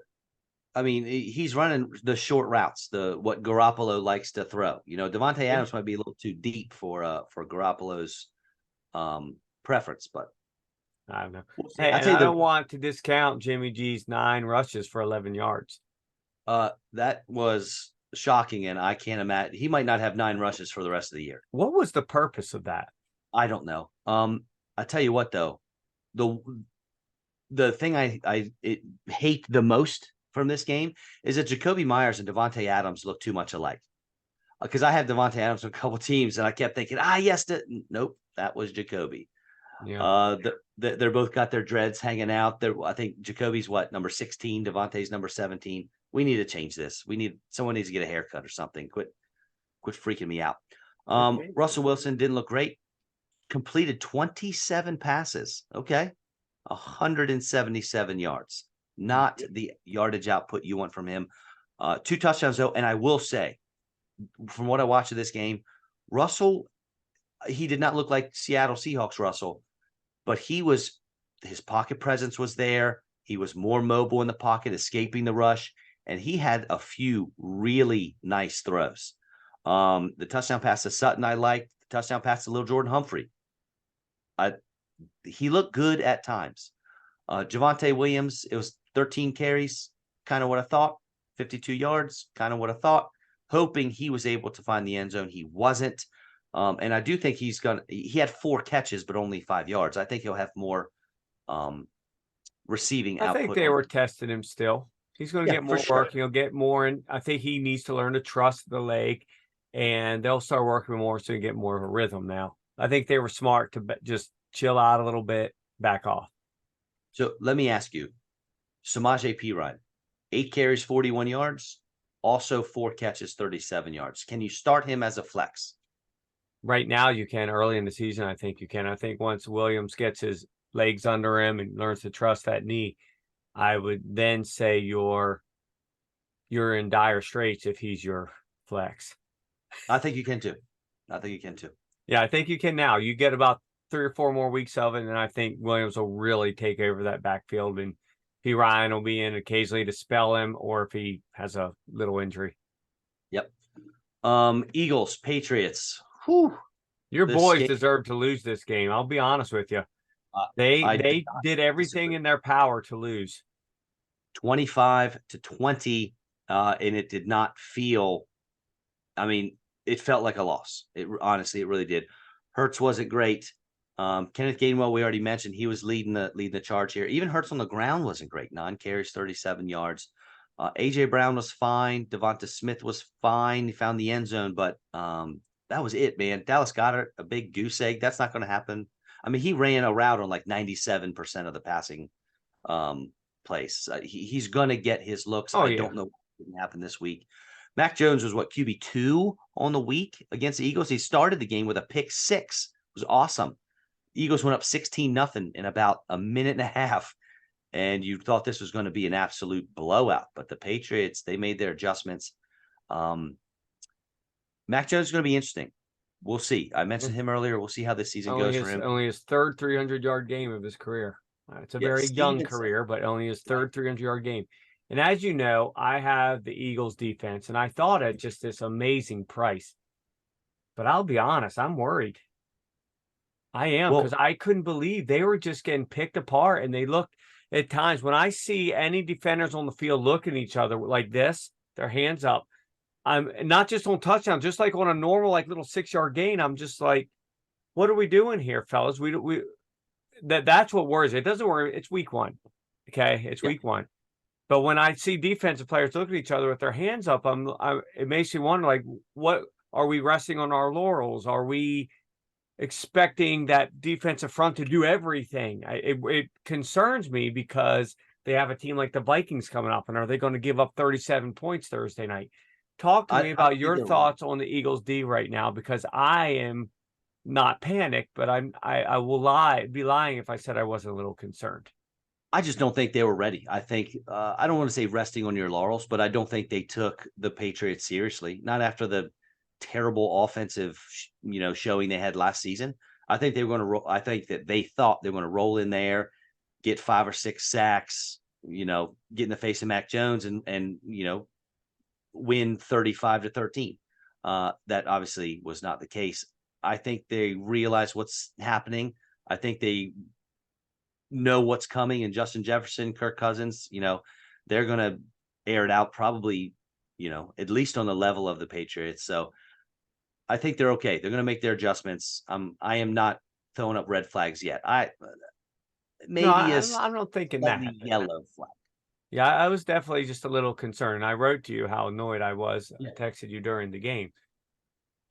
I mean, he's running the short routes, what Garoppolo likes to throw. You know, Devontae Adams might be a little too deep for Garoppolo's preference, but I don't know. Hey, I don't want to discount Jimmy G's 9 rushes for 11 yards. That was shocking, and I can't imagine. He might not have 9 rushes for the rest of the year. What was the purpose of that? I don't know. I tell you what, though, the thing I hate the most from this game is that Jacoby Myers and Devontae Adams look too much alike. Because I have Devontae Adams on a couple teams, and I kept thinking, yes, nope, that was Jacoby. Yeah. They're both got their dreads hanging out. I think Jacoby's number 16, Devontae's number 17. We need to change this. Someone needs to get a haircut or something. Quit freaking me out. Okay. Russell Wilson didn't look great. Completed 27 passes. Okay. 177 yards. Not the yardage output you want from him. 2 touchdowns, though. And I will say, from what I watched of this game, Russell, he did not look like Seattle Seahawks Russell, but his pocket presence was there. He was more mobile in the pocket, escaping the rush, and he had a few really nice throws. The touchdown pass to Sutton I liked. The touchdown pass to Lil Jordan Humphrey. He looked good at times. Javonte Williams, it was 13 carries, kind of what I thought. 52 yards, kind of what I thought. Hoping he was able to find the end zone. He wasn't. And I do think he had 4 catches, but only 5 yards. I think he'll have more receiving output. I think they were testing him still. He's going to get more work. He'll get more. And I think he needs to learn to trust the leg, and they'll start working more so he can get more of a rhythm now. I think they were smart to just chill out a little bit, back off. So let me ask you, Samaje Perine, 8 carries, 41 yards, also 4 catches, 37 yards. Can you start him as a flex? Right now you can. Early in the season, I think you can. I think once Williams gets his legs under him and learns to trust that knee, I would then say you're in dire straits if he's your flex. I think you can too. Yeah, I think you can now. You get about 3 or 4 more weeks of it, and I think Williams will really take over that backfield, and Ryan will be in occasionally to spell him, or if he has a little injury. Yep. Eagles, Patriots. Whew. Your boys deserve to lose this game. I'll be honest with you. They did everything in their power to lose. 25-20, and it did not feel. I mean, it felt like a loss. Honestly, it really did. Hurts wasn't great. Kenneth Gainwell, we already mentioned, he was leading the charge here. Even Hurts on the ground wasn't great. 9 carries, 37 yards. AJ Brown was fine. Devonta Smith was fine. He found the end zone, but that was it, man. Dallas Goedert, a big goose egg. That's not going to happen. I mean, he ran a route on like 97% of the passing place. He's going to get his looks. I don't know what didn't happen this week. Mac Jones was QB2 on the week against the Eagles. He started the game with a pick 6. It was awesome. Eagles went up 16-0 in about a minute and a half, and you thought this was going to be an absolute blowout. But the Patriots, they made their adjustments. Mac Jones is going to be interesting. We'll see. I mentioned him earlier. We'll see how this season goes for him. Only his third 300-yard game of his career. It's a Yeah, very young Stevenson. career, but only his third 300-yard game. And as you know, I have the Eagles defense, and I thought at just this amazing price. But I'll be honest, I'm worried. I am, because I couldn't believe they were just getting picked apart, and they looked at times when I see any defenders on the field looking at each other like this, their hands up. I'm not just on touchdown, just like on a normal, like little 6-yard gain. I'm just like, what are we doing here, fellas? That's what worries. It doesn't worry. It's week one. Okay. It's week one. But when I see defensive players look at each other with their hands up, it makes me wonder, like, what are we resting on our laurels? Are we expecting that defensive front to do everything? It concerns me because they have a team like the Vikings coming up, and are they going to give up 37 points Thursday night? Talk to me about your thoughts on the Eagles D right now, because I am not panicked, but I will be lying if I said I wasn't a little concerned. I just don't think they were ready. I think I don't want to say resting on your laurels, but I don't think they took the Patriots seriously. Not after the terrible offensive, showing they had last season. I think they were going to. I think that they thought they were going to roll in there, get 5 or 6 sacks, get in the face of Mac Jones, and win 35-13. That obviously was not the case. I think they realize what's happening. I think they know what's coming, and Justin Jefferson, Kirk Cousins, they're going to air it out probably, at least on the level of the Patriots. So I think they're okay. They're going to make their adjustments. I am not throwing up red flags yet. I'm not thinking that yellow flag. Yeah, I was definitely just a little concerned. I wrote to you how annoyed I was. I texted you during the game.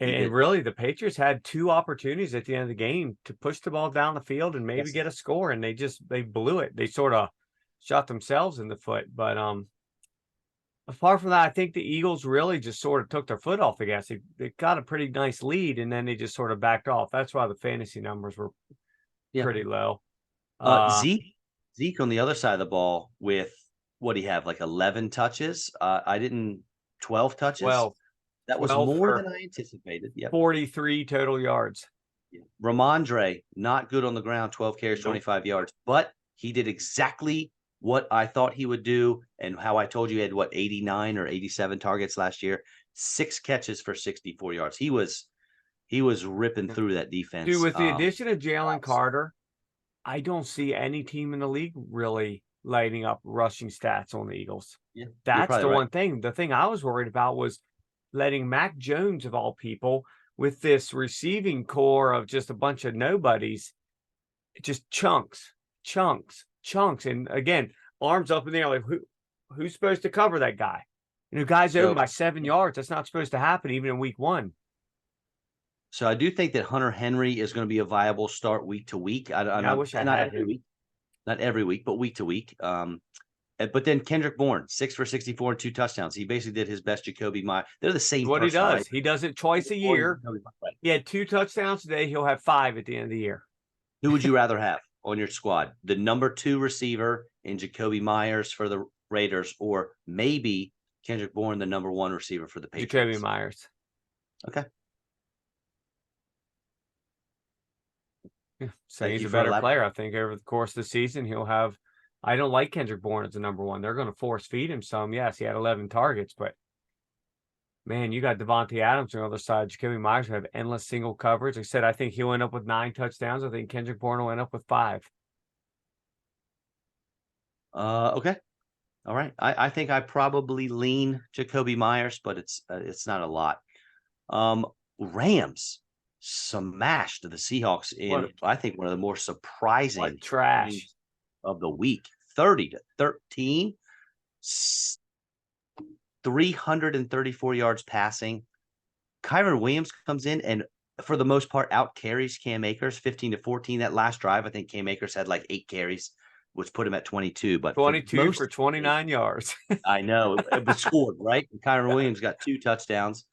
And really, the Patriots had 2 opportunities at the end of the game to push the ball down the field and maybe get a score, and they blew it. They sort of shot themselves in the foot. But apart from that, I think the Eagles really just sort of took their foot off the gas. They got a pretty nice lead, and then they just sort of backed off. That's why the fantasy numbers were pretty low. Zeke on the other side of the ball with, what do you have, like 11 touches? 12 touches? 12. That was more than I anticipated. 43 total yards. Ramondre, not good on the ground, 12 carries, 25 yards. But he did exactly what I thought he would do, and how I told you he had, 89 or 87 targets last year. 6 catches for 64 yards. He was ripping through that defense. Dude, with the addition of Jalen Carter, I don't see any team in the league really lighting up rushing stats on the Eagles. Yeah, that's the one thing. The thing I was worried about was letting Mac Jones, of all people, with this receiving core of just a bunch of nobodies, just chunks. And again, arms up in the air, like who's supposed to cover that guy? Guy's open by 7 yards. That's not supposed to happen even in week 1. So I do think that Hunter Henry is going to be a viable start week to week. I wish I had him. Not every week, but week to week. But then Kendrick Bourne, 6 for 64 and 2 touchdowns. He basically did his best. Jacoby Meyer. They're the same. What he does. Right? He does it twice a year. He had 2 touchdowns today. He'll have 5 at the end of the year. Who would you rather have on your squad? The number 2 receiver in Jacoby Myers for the Raiders, or maybe Kendrick Bourne, the number 1 receiver for the Patriots? Jacoby Myers. Okay. So he's a better player. I think over the course of the season, he'll have. I don't like Kendrick Bourne as the number 1. They're going to force feed him some. Yes, he had 11 targets, but man, you got Devontae Adams on the other side. Jacoby Myers will have endless single coverage. Like I said, I think he'll end up with 9 touchdowns. I think Kendrick Bourne will end up with 5. Okay. All right. I think I probably lean Jacoby Myers, but it's not a lot. Rams smashed the Seahawks in, I think, one of the more surprising trash of the week. 30-13, 334 yards passing. Kyron Williams comes in and, for the most part, out carries Cam Akers 15-14. That last drive, I think Cam Akers had like 8 carries, which put him at 22. But 22 for 29 yards. I know. It was scored, right? And Kyron Williams got 2 touchdowns.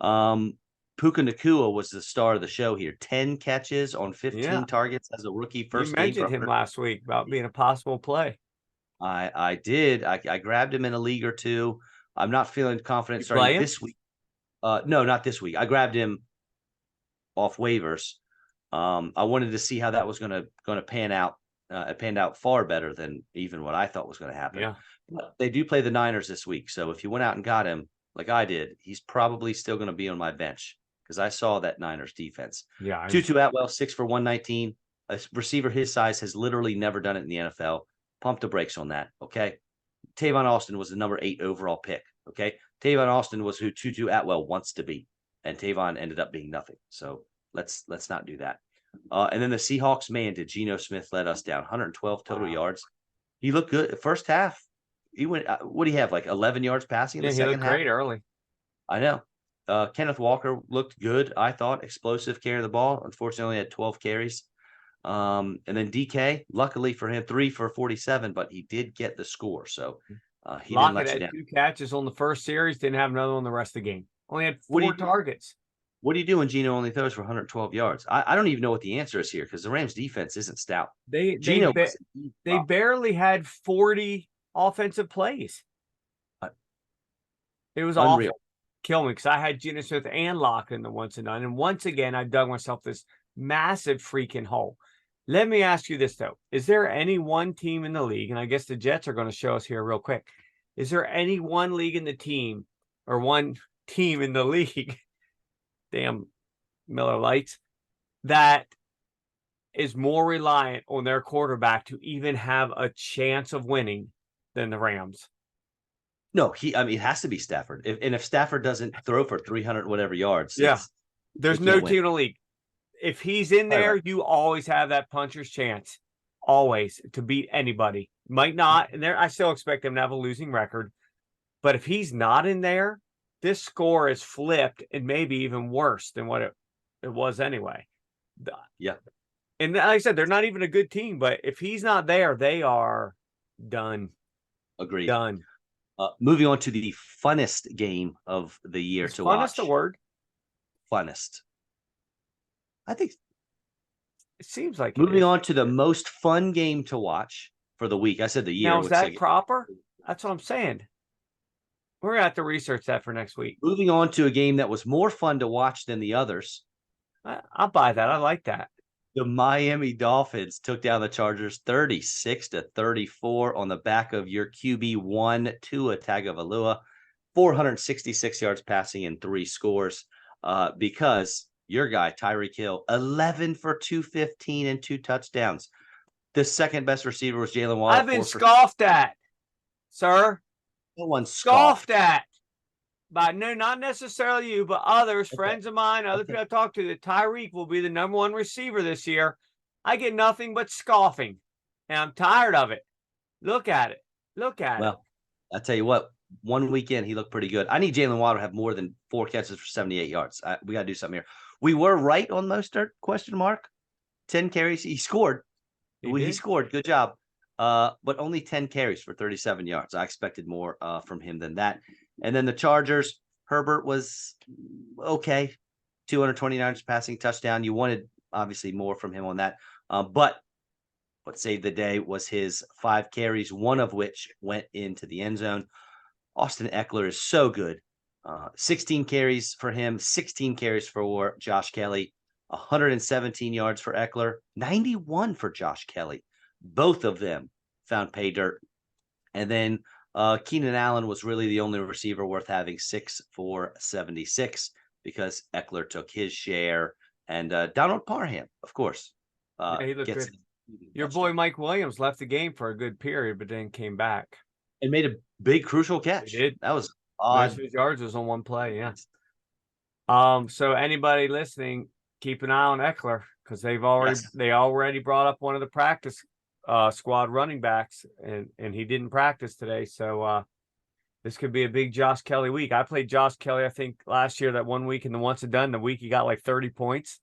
Puka Nacua was the star of the show here. 10 catches on 15 targets as a rookie. First, you mentioned him last week about being a possible play. I did. I grabbed him in a league or two. I'm not feeling confident starting this week. No, not this week. I grabbed him off waivers. I wanted to see how that was gonna pan out. It panned out far better than even what I thought was going to happen. Yeah. But they do play the Niners this week, so if you went out and got him like I did, he's probably still going to be on my bench because I saw that Niners defense. Yeah. Tutu Atwell, 6 for 119. A receiver his size has literally never done it in the NFL. Pump the brakes on that. Okay. Tavon Austin was the number 8 overall pick. Okay. Tavon Austin was who Tutu Atwell wants to be, and Tavon ended up being nothing. So let's not do that. And then the Seahawks, man, did Geno Smith let us down? 112 total yards. He looked good. First half, he went, what do you have, like 11 yards passing in the he second looked half? great early. I know. Kenneth Walker looked good, I thought. Explosive carrying the ball. Unfortunately, only had 12 carries. And then DK, luckily for him, 3 for 47, but he did get the score. So he didn't let you Lockett had down. 2 catches on the first series, didn't have another on the rest of the game. Only had 4 targets. What do you do when Geno only throws for 112 yards? I don't even know what the answer is here because the Rams defense isn't stout. They Geno barely had 40 offensive plays. It was unreal. awful. Kill me because I had Geno Smith and Lockett in the 1-9. And once again, I dug myself this massive freaking hole. Let me ask you this, though. Is there any one team in the league, and I guess the Jets are going to show us here real quick. Is there any one league in the team or one team in the league, damn Miller Lights, that is more reliant on their quarterback to even have a chance of winning than the Rams? No, it has to be Stafford. If Stafford doesn't throw for 300 whatever yards, there's no team in the league. If he's in there, you always have that puncher's chance, always, to beat anybody. Might not, and I still expect him to have a losing record. But if he's not in there, this score is flipped and maybe even worse than what it was anyway. Yeah. And like I said, they're not even a good team, but if he's not there, they are done. Agreed. Done. Moving on to the funnest game of the year to watch. Funnest the word? Funnest. I think it seems like moving on to the most fun game to watch for the week. I said the year. Now, is that proper? That's what I'm saying. We're going to have to research that for next week. Moving on to a game that was more fun to watch than the others. I'll buy that. I like that. The Miami Dolphins took down the Chargers 36-34 on the back of your QB1 Tua Tagovailoa, 466 yards passing and 3 scores. Because your guy Tyreek Hill, 11 for 215 and 2 touchdowns. The second best receiver was Jalen Waddle. I've been scoffed at, sir. No one scoffed at. By no, not necessarily you, but others, friends of mine, other people I talk to, that Tyreek will be the number 1 receiver this year. I get nothing but scoffing, and I'm tired of it. Look at it. Look at it. Well, I'll tell you what, one weekend he looked pretty good. I need Jalen Waddle to have more than 4 catches for 78 yards. We got to do something here. We were right on Mostert, question mark. 10 carries. He scored. He scored. Good job. But only 10 carries for 37 yards. I expected more from him than that. And then the Chargers, Herbert was okay. 229 passing touchdown. You wanted, obviously, more from him on that. But what saved the day was his 5 carries, one of which went into the end zone. Austin Eckler is so good. 16 carries for him, 16 carries for Josh Kelly, 117 yards for Eckler, 91 for Josh Kelly. Both of them found pay dirt. And then Keenan Allen was really the only receiver worth having, 6 for 76, because Eckler took his share. And Donald Parham, of course. He looked good. Your boy Mike Williams left the game for a good period, but then came back. And made a big, crucial catch. He did. That was odd. Most of his yards was on one play, yeah. So anybody listening, keep an eye on Eckler, because they already brought up one of the practice squad running backs, and he didn't practice today. So this could be a big Josh Kelly week. I played Josh Kelly, I think, last year, that one week, and the once and done, the week he got like 30 points.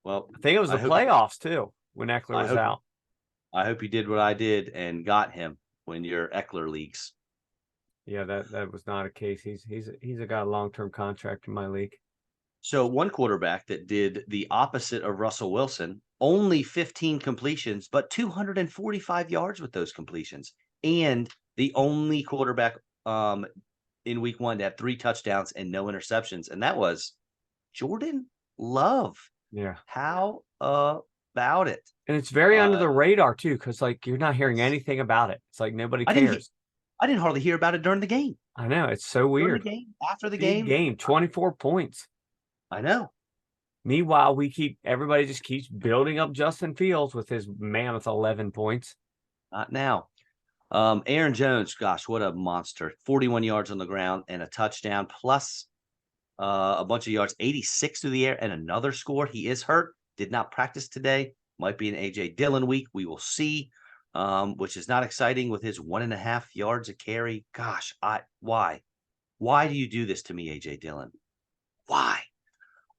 Well, I think it was the playoffs too when Eckler was out. I hope you did what I did and got him when your Eckler leagues. Yeah, that was not a case. He's got a long-term contract in my league. So one quarterback that did the opposite of Russell Wilson, only 15 completions, but 245 yards with those completions. And the only quarterback in week 1 to have 3 touchdowns and no interceptions, and that was Jordan Love. Yeah. How about it? And it's very under the Uh, radar too, because like you're not hearing it's anything about it. It's like nobody I didn't he cares. I didn't hardly hear about it during the game. I know, it's so During the weird. game, after the Big game, game, 24 points. I know. Meanwhile, everybody just keeps building up Justin Fields with his mammoth 11 points. Not now. Aaron Jones, gosh, what a monster. 41 yards on the ground and a touchdown, plus a bunch of yards, 86 through the air, and another score. He is hurt, did not practice today. Might be an A.J. Dillon week. We will see, which is not exciting with his 1.5 yards a carry. Gosh, why? Why do you do this to me, A.J. Dillon? Why?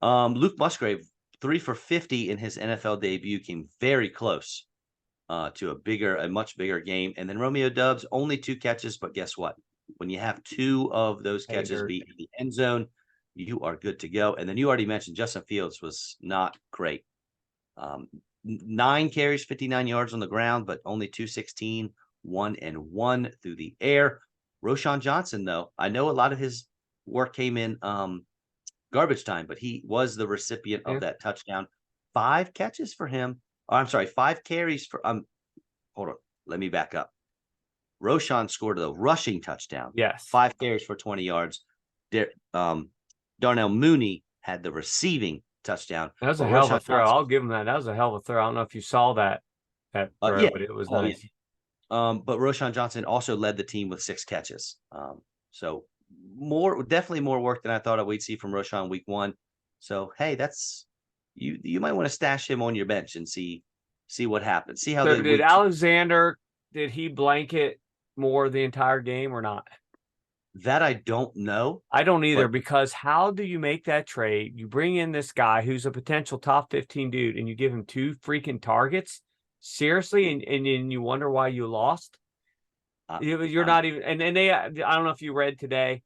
Luke Musgrave, 3 for 50 in his NFL debut, came very close to a much bigger game. And then Romeo Doubs, only 2 catches, but guess what? When you have 2 of those catches be in the end zone, you are good to go. And then you already mentioned Justin Fields was not great. 9 carries, 59 yards on the ground, but only 216, 1-1 through the air. Roschon Johnson, though, I know a lot of his work came in garbage time, but he was the recipient of that touchdown. 5 catches for him. Oh, I'm sorry, 5 carries for hold on, let me back up. Roschon scored a rushing touchdown. Yes. 5 carries for 20 yards. Darnell Mooney had the receiving touchdown. That was a hell of a throw. I'll give him that. That was a hell of a throw. I don't know if you saw that throw, but it was nice. Yeah. But Roschon Johnson also led the team with 6 catches. So definitely more work than I thought we'd see from Roschon week 1. So hey, that's you might want to stash him on your bench and see what happens. See how so did Alexander, did he blanket more the entire game or not? That I don't know. I don't either, because how do you make that trade? You bring in this guy who's a potential top 15 dude and you give him 2 freaking targets? Seriously? And you wonder why you lost? You're not even, and they, I don't know if you read today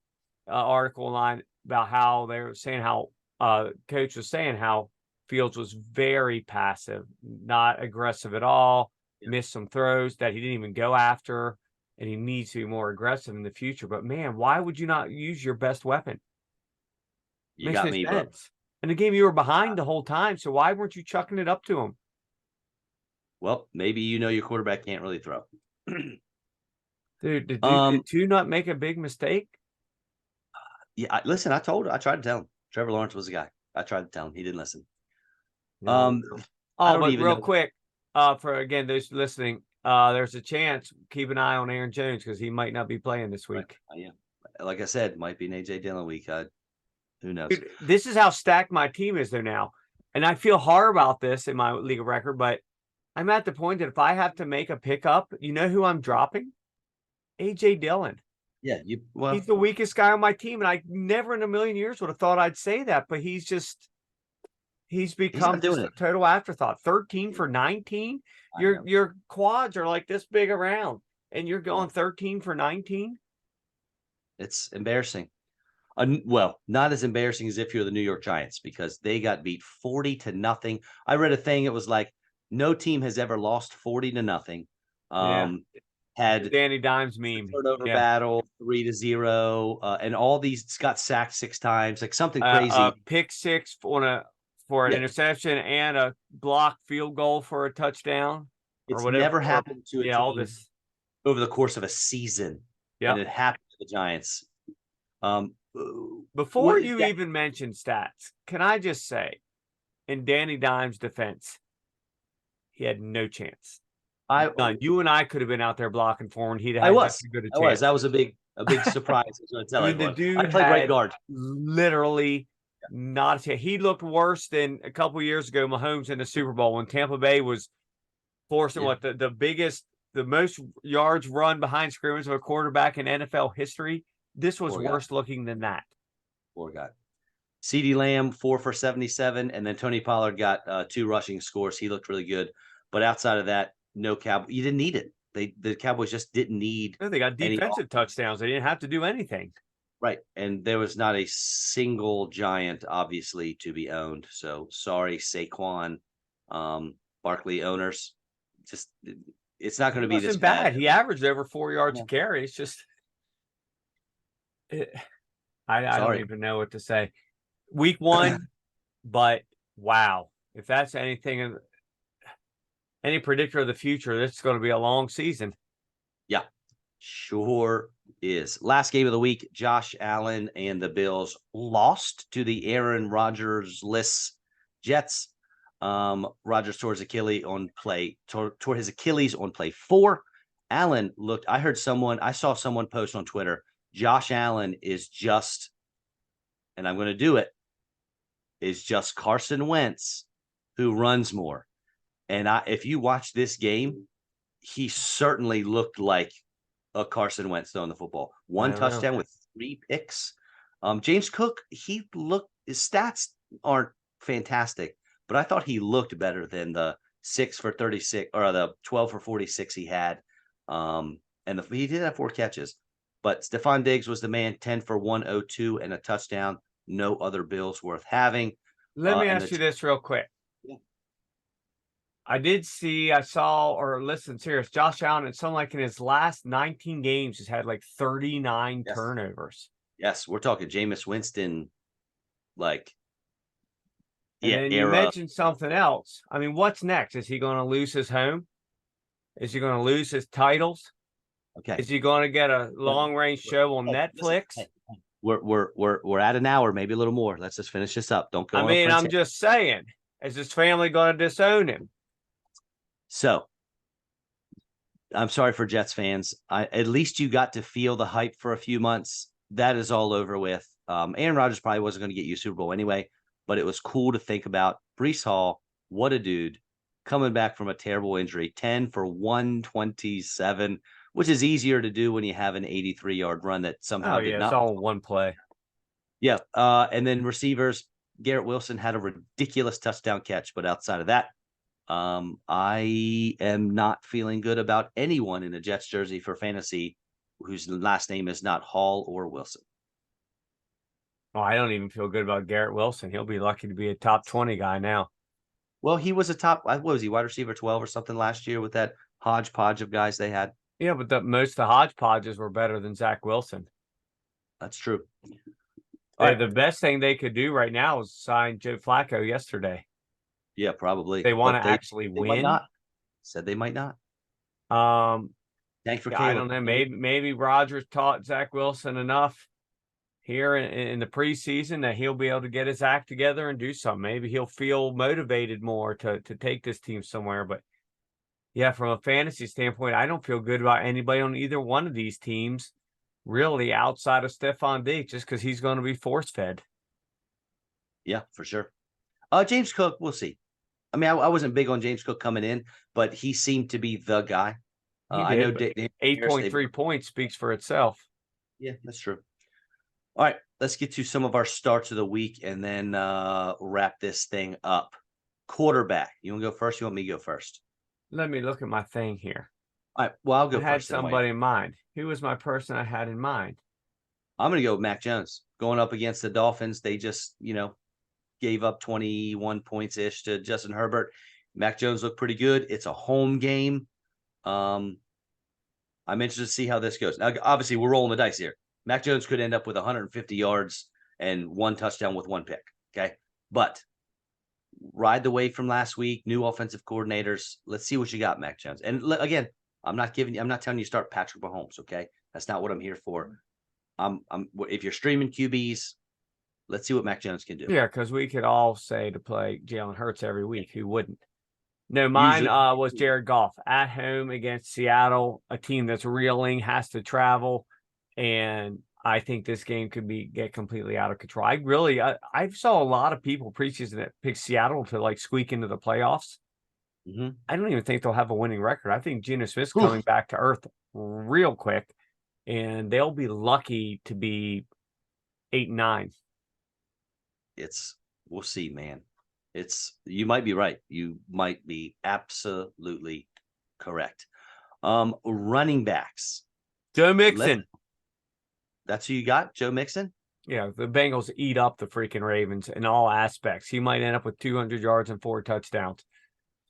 article online about how they were saying how coach was saying how Fields was very passive, not aggressive at all, missed some throws that he didn't even go after, and he needs to be more aggressive in the future. But man, why would you not use your best weapon? You got me, bro. In the game, you were behind the whole time, so why weren't you chucking it up to him? Well, maybe your quarterback can't really throw. Dude, did you not make a big mistake? Yeah, listen, I tried to tell him. Trevor Lawrence was the guy. I tried to tell him. He didn't listen. But real quick, for again those listening, there's a chance, keep an eye on Aaron Jones because he might not be playing this week. Right. Yeah, like I said, might be an A.J. Dillon week. Who knows? Dude, this is how stacked my team is though now, and I feel hard about this in my league of record, but I'm at the point that if I have to make a pickup, you know who I'm dropping? A.J. Dillon. Yeah, he's the weakest guy on my team, and I never in a million years would have thought I'd say that, but he's become just a total afterthought. 13 for 19. Your quads are like this big around, and you're going 13 for 19. It's embarrassing. Well, not as embarrassing as if you're the New York Giants, because they got beat 40-0. I read a thing. It was like no team has ever lost 40-0. Had Danny Dimes meme turnover battle 3-0, and all these got sacked 6 times, like something crazy. Pick 6 for an interception and a blocked field goal for a touchdown. It's never happened to a team all this over the course of a season. Yeah, and it happened to the Giants. Before you even mention stats, can I just say, in Danny Dimes' defense, he had no chance. You and I could have been out there blocking for him. He'd have just a good chance. That was a big surprise. I played right guard. Literally not a chance. He looked worse than a couple of years ago, Mahomes in the Super Bowl when Tampa Bay was forcing the most yards run behind scrimmage of a quarterback in NFL history. This was worse looking than that. Poor guy. CeeDee Lamb 4 for 77, and then Tony Pollard got 2 rushing scores. He looked really good, but outside of that, no Cowboys. You didn't need it. The Cowboys just didn't need. No, they got defensive touchdowns. They didn't have to do anything. Right, and there was not a single Giant, obviously, to be owned. So sorry, Saquon, Barkley owners. Just it's not going to be this bad. He averaged over 4 yards a carry. It's just I don't Sorry. even know what to say. Week 1, but wow, if that's anything, any predictor of the future, this is going to be a long season. Yeah, sure is. Last game of the week, Josh Allen and the Bills lost to the Aaron Rodgers-less Jets. Rodgers tore his Achilles on play 4. Allen looked, I saw someone post on Twitter, Josh Allen is just, and I'm going to do it, is just Carson Wentz who runs more. And if you watch this game, he certainly looked like a Carson Wentz throwing the football. 1 touchdown with 3 picks. James Cook, his stats aren't fantastic, but I thought he looked better than the 6 for 36 or the 12 for 46 he had. He did have 4 catches, but Stephon Diggs was the man, 10 for 102 and a touchdown. No other Bills worth having. Let me ask you this real quick. Yeah. I saw or listened serious. Josh Allen, it's something like in his last 19 games, has had like 39 turnovers. Yes, we're talking Jameis Winston, like, and then you mentioned something else. I mean, what's next? Is he going to lose his home? Is he going to lose his titles? Okay. Is he going to get a long range show on Netflix? We're at an hour, maybe a little more. Let's just finish this up. Don't go. I mean, I'm just saying, is his family going to disown him? So, I'm sorry for Jets fans. At least you got to feel the hype for a few months. That is all over with. Aaron Rodgers probably wasn't going to get you a Super Bowl anyway, but it was cool to think about. Breece Hall, what a dude, coming back from a terrible injury, 10 for 127, which is easier to do when you have an 83-yard run that somehow did not. It's all one play. Yeah. And then receivers, Garrett Wilson had a ridiculous touchdown catch, but outside of that, I am not feeling good about anyone in a Jets jersey for fantasy whose last name is not Hall or Wilson. Oh, I don't even feel good about Garrett Wilson. He'll be lucky to be a top 20 guy now. Well, he was what was he, wide receiver 12 or something last year with that hodgepodge of guys they had? Yeah, but most of the hodgepodges were better than Zach Wilson. That's true. The best thing they could do right now is sign Joe Flacco yesterday. Yeah, probably. They want to actually win. Might not. Said they might not. Thanks for Caleb. I don't know. Maybe Rodgers taught Zach Wilson enough here in the preseason that he'll be able to get his act together and do something. Maybe he'll feel motivated more to take this team somewhere. But yeah, from a fantasy standpoint, I don't feel good about anybody on either one of these teams, really, outside of Stephon Diggs, just because he's going to be force-fed. Yeah, for sure. James Cook, we'll see. I mean, I wasn't big on James Cook coming in, but he seemed to be the guy. I know 8.3 points speaks for itself. Yeah, that's true. All right, let's get to some of our starts of the week and then wrap this thing up. Quarterback. You want to go first? You want me to go first? Let me look at my thing here. All right, well, I'll go first. I had somebody in mind. Who was my person I had in mind? I'm going to go with Mac Jones. Going up against the Dolphins, they just, gave up 21 points-ish to Justin Herbert. Mac Jones looked pretty good. It's a home game. I'm interested to see how this goes. Now, obviously, we're rolling the dice here. Mac Jones could end up with 150 yards and 1 touchdown with 1 pick, okay? But ride the wave from last week, new offensive coordinators. Let's see what you got, Mac Jones. And again, I'm not telling you start Patrick Mahomes, okay? That's not what I'm here for. If you're streaming QBs, let's see what Mac Jones can do. Yeah, because we could all say to play Jalen Hurts every week. Who wouldn't? No, mine was Jared Goff at home against Seattle, a team that's reeling, has to travel, and I think this game could get completely out of control. I saw a lot of people preseason that picked Seattle to squeak into the playoffs. Mm-hmm. I don't even think they'll have a winning record. I think Geno Smith's coming back to earth real quick, and they'll be lucky to be 8-9. We'll see, man. You might be right. You might be absolutely correct. Running backs. Joe Mixon. That's who you got? Joe Mixon? Yeah, the Bengals eat up the freaking Ravens in all aspects. He might end up with 200 yards and 4 touchdowns.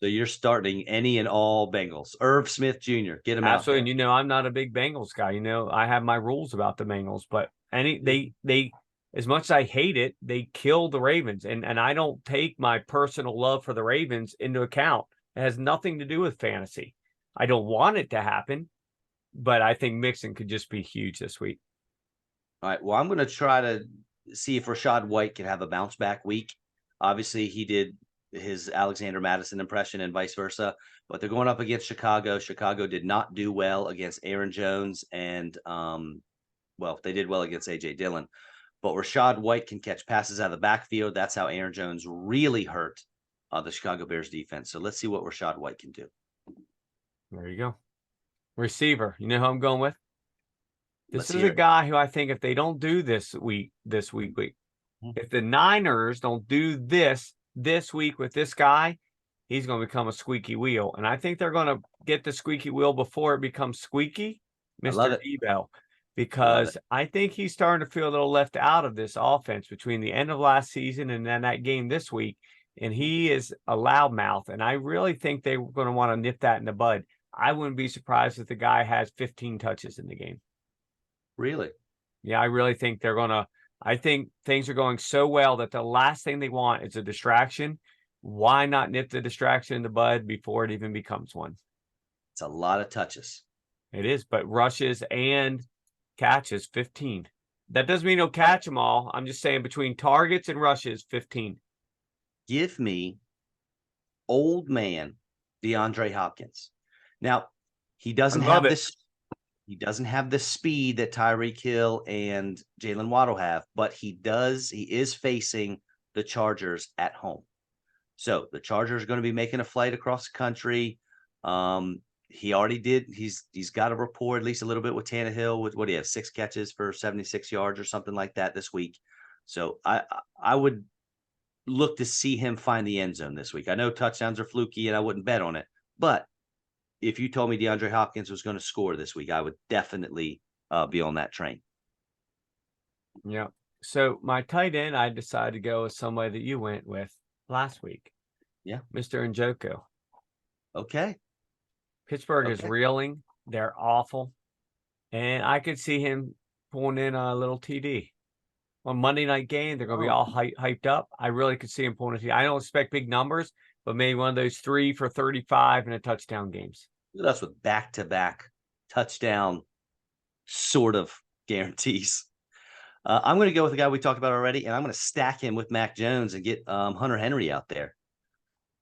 So you're starting any and all Bengals. Irv Smith Jr., get him out Absolutely. there. And I'm not a big Bengals guy. I have my rules about the Bengals, but they as much as I hate it, they kill the Ravens. And I don't take my personal love for the Ravens into account. It has nothing to do with fantasy. I don't want it to happen, but I think Mixon could just be huge this week. All right. Well, I'm going to try to see if Rashad White can have a bounce back week. Obviously, he did his Alexander Madison impression and vice versa, but they're going up against Chicago. Chicago did not do well against Aaron Jones, and well, they did well against AJ Dillon. But Rashad White can catch passes out of the backfield. That's how Aaron Jones really hurt the Chicago Bears defense. So let's see what Rashad White can do. There you go. Receiver. You know who I'm going with? This Let's is hear a it. guy who I think if they don't do this week, if the Niners don't do this week with this guy, he's going to become a squeaky wheel. And I think they're going to get the squeaky wheel before it becomes squeaky, I love Mr. it. Debo, because I think he's starting to feel a little left out of this offense between the end of last season and then that game this week. And he is a loudmouth. And I really think they're going to want to nip that in the bud. I wouldn't be surprised if the guy has 15 touches in the game. Really? Yeah, I really think they're going to. I think things are going so well that the last thing they want is a distraction. Why not nip the distraction in the bud before it even becomes one? It's a lot of touches. It is, but rushes and catches, 15. That doesn't mean he'll catch them all. I'm just saying between targets and rushes, 15. Give me old man DeAndre Hopkins. Now, he doesn't have this. He doesn't have the speed that Tyreek Hill and Jalen Waddle have, but he is facing the Chargers at home. So the Chargers are going to be making a flight across the country. He already did. He's got a rapport at least a little bit with Tannehill. With what do you have, 6 catches for 76 yards or something like that this week. So I would look to see him find the end zone this week. I know touchdowns are fluky, and I wouldn't bet on it, but if you told me DeAndre Hopkins was going to score this week, I would definitely be on that train. Yeah. So my tight end, I decided to go with somebody that you went with last week. Yeah. Mr. Njoku. Okay. Pittsburgh is reeling. They're awful. And I could see him pulling in a little TD. On Monday night game, they're going to be all hyped up. I really could see him pulling a TD. I don't expect big numbers, but maybe one of those 3 for 35 and a touchdown games. Look at us with back-to-back touchdown sort of guarantees. I'm going to go with the guy we talked about already, and I'm going to stack him with Mac Jones and get Hunter Henry out there.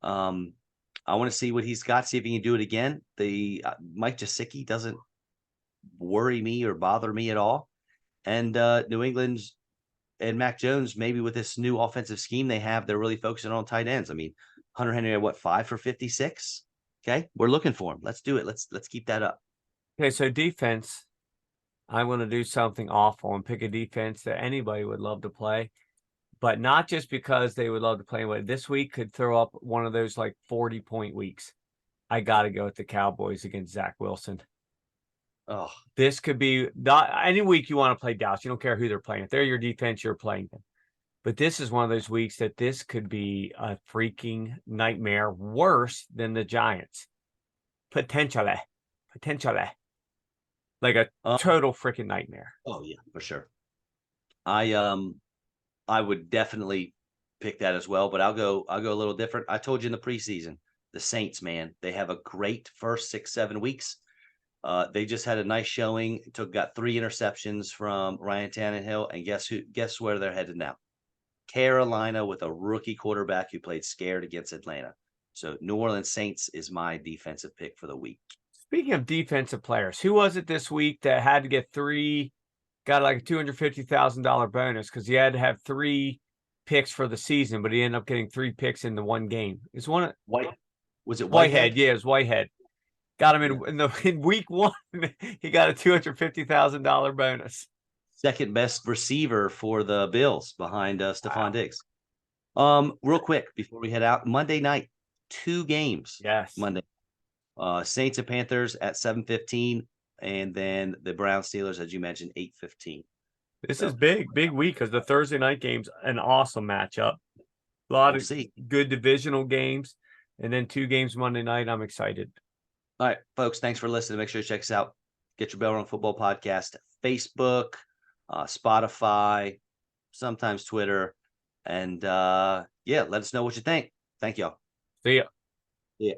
I want to see what he's got, see if he can do it again. The Mike Gesicki doesn't worry me or bother me at all. And New England's and Mac Jones, maybe with this new offensive scheme they have, they're really focusing on tight ends. I mean, Hunter Henry had 5 for 56? Okay, we're looking for him. Let's do it. Let's keep that up. Okay, so defense, I want to do something awful and pick a defense that anybody would love to play, but not just because they would love to play. But this week could throw up one of those like 40-point weeks. I got to go with the Cowboys against Zach Wilson. Oh, this could be not any week you want to play Dallas. You don't care who they're playing. If they're your defense, you're playing them. But this is one of those weeks that this could be a freaking nightmare, worse than the Giants. Potentially. Like a total freaking nightmare. Oh yeah, for sure. I would definitely pick that as well, but I'll go a little different. I told you in the preseason, the Saints, man, they have a great first 6-7 weeks. They just had a nice showing. Got 3 interceptions from Ryan Tannehill, and guess where they're headed now? Carolina, with a rookie quarterback who played scared against Atlanta. So New Orleans Saints is my defensive pick for the week. Speaking of defensive players, who was it this week that had to get 3, got like a $250,000 bonus because he had to have 3 picks for the season, but he ended up getting 3 picks in the one game? It's one Was it Whitehead? Yeah, it was Whitehead. Got him in week 1. He got a $250,000 bonus. Second best receiver for the Bills behind Stephon Diggs. Real quick before we head out, Monday night, 2 games. Yes. Monday. Saints and Panthers at 7:15, and then the Browns Steelers, as you mentioned, 8:15. This is big week because the Thursday night game's an awesome matchup. A lot of good divisional games. and then 2 games Monday night. I'm excited. All right, folks, thanks for listening. Make sure to check us out. Get Your Bell Rung Football Podcast, Facebook, Spotify, sometimes Twitter. And yeah, let us know what you think. Thank y'all. See ya. Yeah.